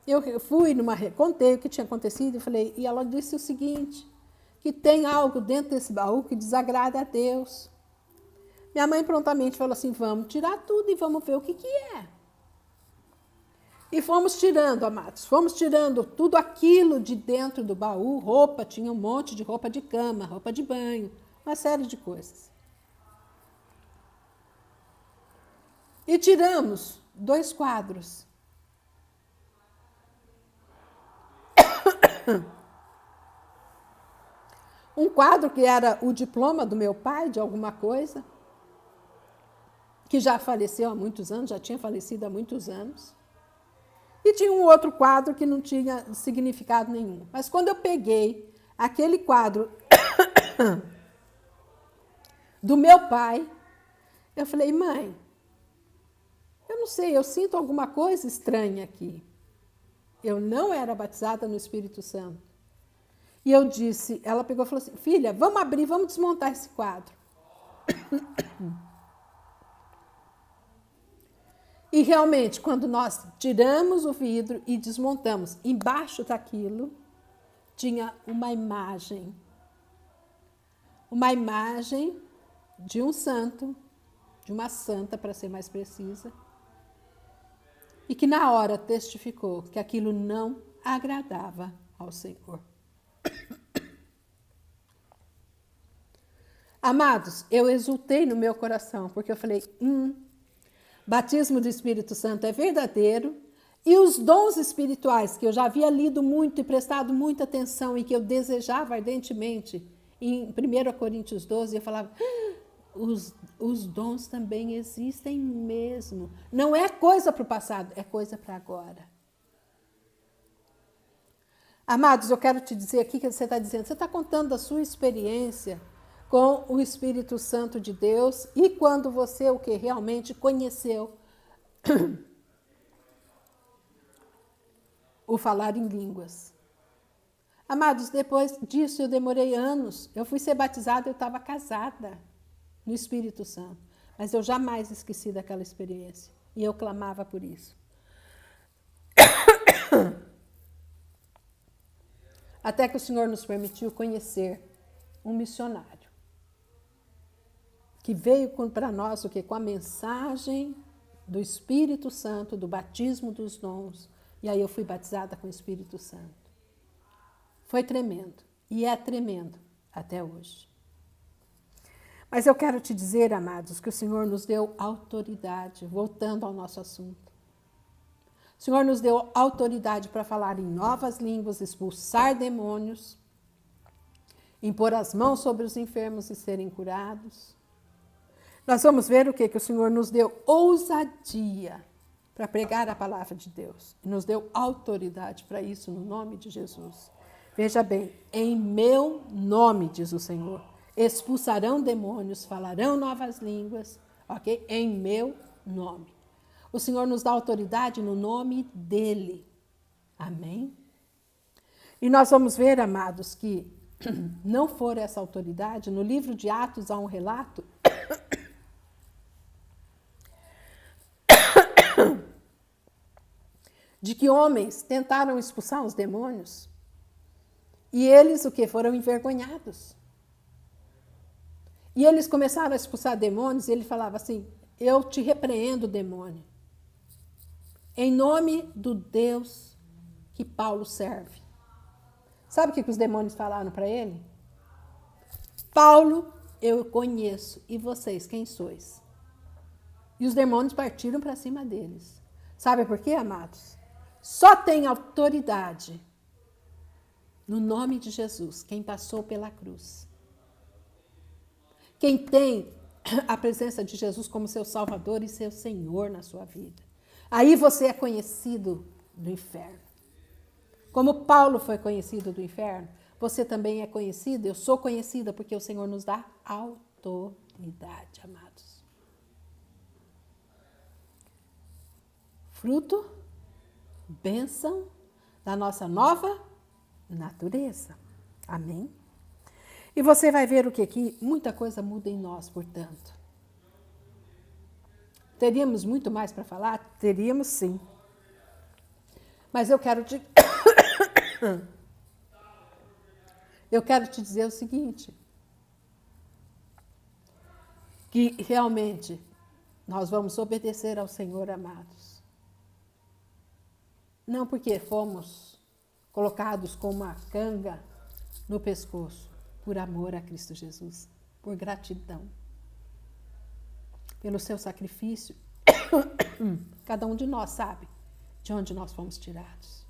eu fui contei o que tinha acontecido, eu falei, e ela disse o seguinte, que tem algo dentro desse baú que desagrada a Deus. Minha mãe prontamente falou assim, vamos tirar tudo e vamos ver o que é. E fomos tirando, amados, fomos tirando tudo aquilo de dentro do baú, roupa, tinha um monte de roupa de cama, roupa de banho, uma série de coisas. E tiramos 2 quadros. Um quadro que era o diploma do meu pai, de alguma coisa, que já faleceu há muitos anos, já tinha falecido há muitos anos. E tinha um outro quadro que não tinha significado nenhum. Mas quando eu peguei aquele quadro do meu pai, eu falei, mãe, eu não sei, eu sinto alguma coisa estranha aqui. Eu não era batizada no Espírito Santo. E eu disse, ela pegou e falou assim, filha, vamos abrir, vamos desmontar esse quadro. E realmente, quando nós tiramos o vidro e desmontamos, embaixo daquilo tinha uma imagem de um santo, de uma santa, para ser mais precisa, e que na hora testificou que aquilo não agradava ao Senhor. Amados, eu exultei no meu coração, porque eu falei, batismo do Espírito Santo é verdadeiro, e os dons espirituais, que eu já havia lido muito e prestado muita atenção e que eu desejava ardentemente, em 1 Coríntios 12, eu falava, os dons também existem mesmo. Não é coisa para o passado, é coisa para agora. Amados, eu quero te dizer aqui que você está dizendo, você está contando a sua experiência com o Espírito Santo de Deus e quando você o que realmente conheceu o falar em línguas. Amados, depois disso eu demorei anos. Eu fui ser batizada, eu estava casada no Espírito Santo. Mas eu jamais esqueci daquela experiência. E eu clamava por isso. Até que o Senhor nos permitiu conhecer um missionário que veio para nós o quê? Com a mensagem do Espírito Santo, do batismo dos dons. E aí eu fui batizada com o Espírito Santo. Foi tremendo. E é tremendo até hoje. Mas eu quero te dizer, amados, que o Senhor nos deu autoridade, voltando ao nosso assunto. O Senhor nos deu autoridade para falar em novas línguas, expulsar demônios, impor as mãos sobre os enfermos e serem curados. Nós vamos ver o que o Senhor nos deu ousadia para pregar a palavra de Deus. E nos deu autoridade para isso no nome de Jesus. Veja bem, em meu nome, diz o Senhor, expulsarão demônios, falarão novas línguas, ok? Em meu nome. O Senhor nos dá autoridade no nome dEle. Amém? E nós vamos ver, amados, que não for essa autoridade, no livro de Atos há um relato de que homens tentaram expulsar os demônios e eles o que? Foram envergonhados. E eles começaram a expulsar demônios e ele falava assim, eu te repreendo, demônio, em nome do Deus que Paulo serve. Sabe o que os demônios falaram para ele? Paulo eu conheço. E vocês, quem sois? E os demônios partiram para cima deles. Sabe por quê, amados? Só tem autoridade no nome de Jesus, quem passou pela cruz. Quem tem a presença de Jesus como seu Salvador e seu Senhor na sua vida. Aí você é conhecido do inferno. Como Paulo foi conhecido do inferno, você também é conhecido, eu sou conhecida porque o Senhor nos dá autoridade, amados. Fruto, bênção da nossa nova natureza. Amém? E você vai ver o que aqui, muita coisa muda em nós, portanto. Teríamos muito mais para falar? Teríamos sim. Mas eu quero te dizer o seguinte, que realmente nós vamos obedecer ao Senhor, amados. Não porque fomos colocados com uma canga no pescoço, por amor a Cristo Jesus, por gratidão, pelo seu sacrifício. Cada um de nós sabe de onde nós fomos tirados.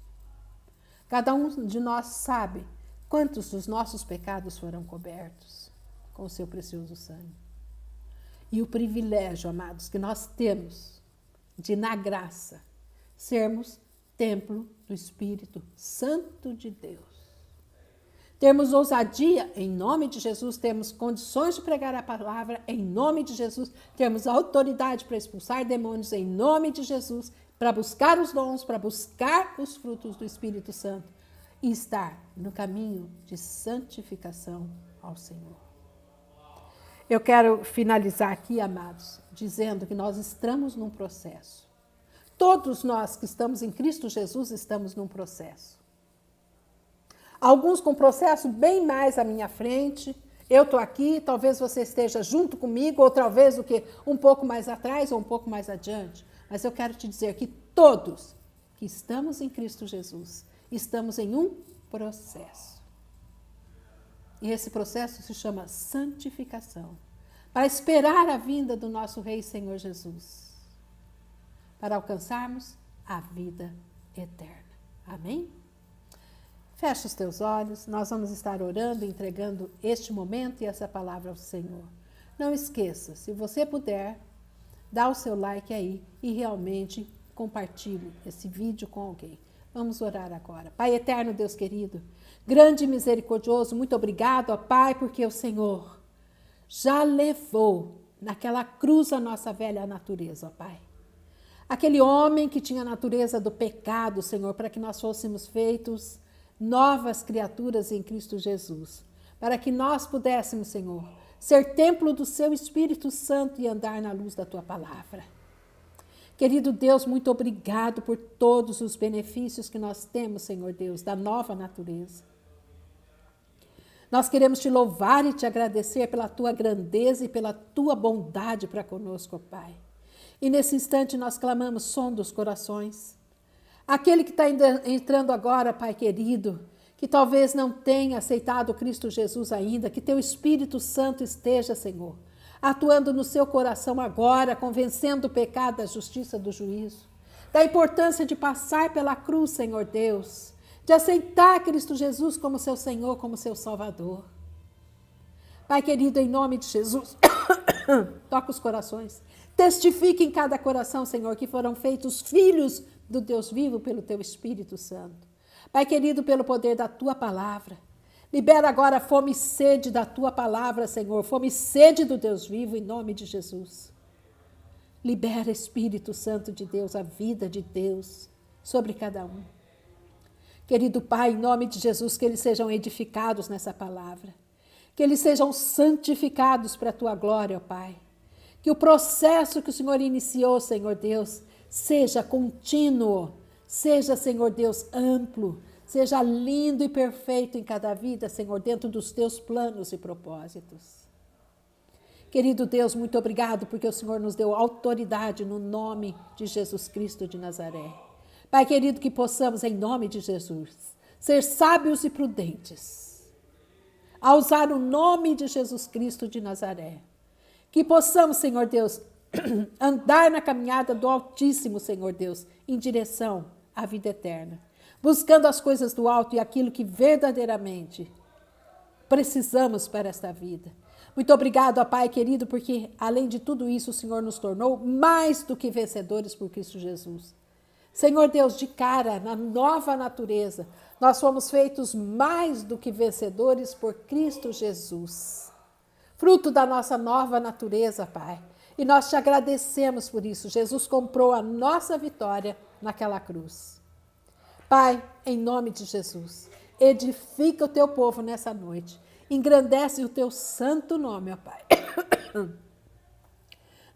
Cada um de nós sabe quantos dos nossos pecados foram cobertos com o seu precioso sangue. E o privilégio, amados, que nós temos de, na graça, sermos templo do Espírito Santo de Deus. Termos ousadia em nome de Jesus, temos condições de pregar a palavra em nome de Jesus, temos autoridade para expulsar demônios em nome de Jesus, para buscar os dons, para buscar os frutos do Espírito Santo e estar no caminho de santificação ao Senhor. Eu quero finalizar aqui, amados, dizendo que nós estamos num processo. Todos nós que estamos em Cristo Jesus estamos num processo. Alguns com processo bem mais à minha frente. Eu estou aqui, talvez você esteja junto comigo, ou talvez o quê? Um pouco mais atrás ou um pouco mais adiante. Mas eu quero te dizer que todos que estamos em Cristo Jesus, estamos em um processo. E esse processo se chama santificação. Para esperar a vinda do nosso Rei e Senhor Jesus. Para alcançarmos a vida eterna. Amém? Fecha os teus olhos, nós vamos estar orando, entregando este momento e essa palavra ao Senhor. Não esqueça, se você puder, dá o seu like aí e realmente compartilhe esse vídeo com alguém. Vamos orar agora. Pai eterno, Deus querido, grande e misericordioso, muito obrigado, ó Pai, porque o Senhor já levou naquela cruz a nossa velha natureza, ó Pai. Aquele homem que tinha a natureza do pecado, Senhor, para que nós fôssemos feitos novas criaturas em Cristo Jesus, para que nós pudéssemos, Senhor, ser templo do seu Espírito Santo e andar na luz da tua palavra. Querido Deus, muito obrigado por todos os benefícios que nós temos, Senhor Deus, da nova natureza. Nós queremos te louvar e te agradecer pela tua grandeza e pela tua bondade para conosco, Pai. E nesse instante nós clamamos, sonda os corações. Aquele que está entrando agora, Pai querido, que talvez não tenha aceitado Cristo Jesus ainda, que teu Espírito Santo esteja, Senhor, atuando no seu coração agora, convencendo o pecado da justiça do juízo, da importância de passar pela cruz, Senhor Deus, de aceitar Cristo Jesus como seu Senhor, como seu Salvador. Pai querido, em nome de Jesus, toca os corações. Testifique em cada coração, Senhor, que foram feitos filhos do Deus vivo pelo teu Espírito Santo. Pai querido, pelo poder da tua palavra, libera agora a fome e sede da tua palavra, Senhor, fome e sede do Deus vivo, em nome de Jesus. Libera, Espírito Santo de Deus, a vida de Deus sobre cada um. Querido Pai, em nome de Jesus, que eles sejam edificados nessa palavra, que eles sejam santificados para a tua glória, ó Pai. Que o processo que o Senhor iniciou, Senhor Deus, seja contínuo, seja, Senhor Deus, amplo, seja lindo e perfeito em cada vida, Senhor, dentro dos teus planos e propósitos. Querido Deus, muito obrigado porque o Senhor nos deu autoridade no nome de Jesus Cristo de Nazaré. Pai querido, que possamos, em nome de Jesus, ser sábios e prudentes, a usar o nome de Jesus Cristo de Nazaré. Que possamos, Senhor Deus, andar na caminhada do Altíssimo, Senhor Deus, em direção à vida eterna, buscando as coisas do alto e aquilo que verdadeiramente precisamos para esta vida. Muito obrigado, ó Pai querido, porque além de tudo isso, o Senhor nos tornou mais do que vencedores por Cristo Jesus. Senhor Deus, de cara, na nova natureza, nós fomos feitos mais do que vencedores por Cristo Jesus. Fruto da nossa nova natureza, Pai. E nós te agradecemos por isso. Jesus comprou a nossa vitória naquela cruz. Pai, em nome de Jesus, edifica o teu povo nessa noite. Engrandece o teu santo nome, ó Pai.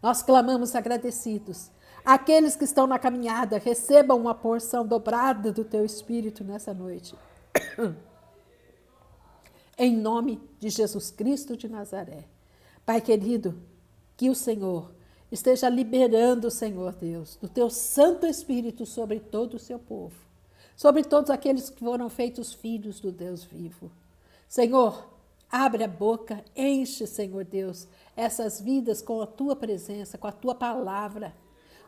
Nós clamamos agradecidos. Aqueles que estão na caminhada, recebam uma porção dobrada do teu Espírito nessa noite. Em nome de Jesus Cristo de Nazaré. Pai querido, que o Senhor esteja liberando, Senhor Deus, do teu Santo Espírito sobre todo o seu povo, sobre todos aqueles que foram feitos filhos do Deus vivo. Senhor, abre a boca, enche, Senhor Deus, essas vidas com a tua presença, com a tua palavra,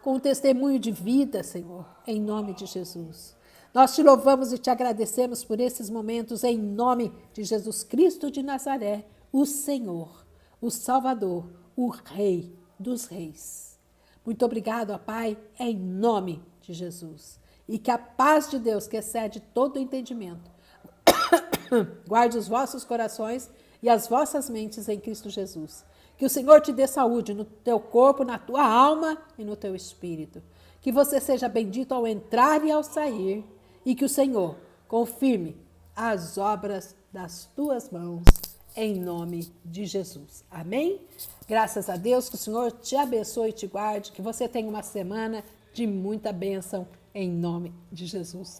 com o testemunho de vida, Senhor, em nome de Jesus. Nós te louvamos e te agradecemos por esses momentos, em nome de Jesus Cristo de Nazaré, o Senhor, o Salvador, o Rei dos Reis. Muito obrigado, ó Pai, em nome de Jesus. E que a paz de Deus, que excede todo o entendimento, guarde os vossos corações e as vossas mentes em Cristo Jesus. Que o Senhor te dê saúde no teu corpo, na tua alma e no teu espírito. Que você seja bendito ao entrar e ao sair. E que o Senhor confirme as obras das tuas mãos, em nome de Jesus. Amém? Graças a Deus, que o Senhor te abençoe e te guarde, que você tenha uma semana de muita bênção, em nome de Jesus.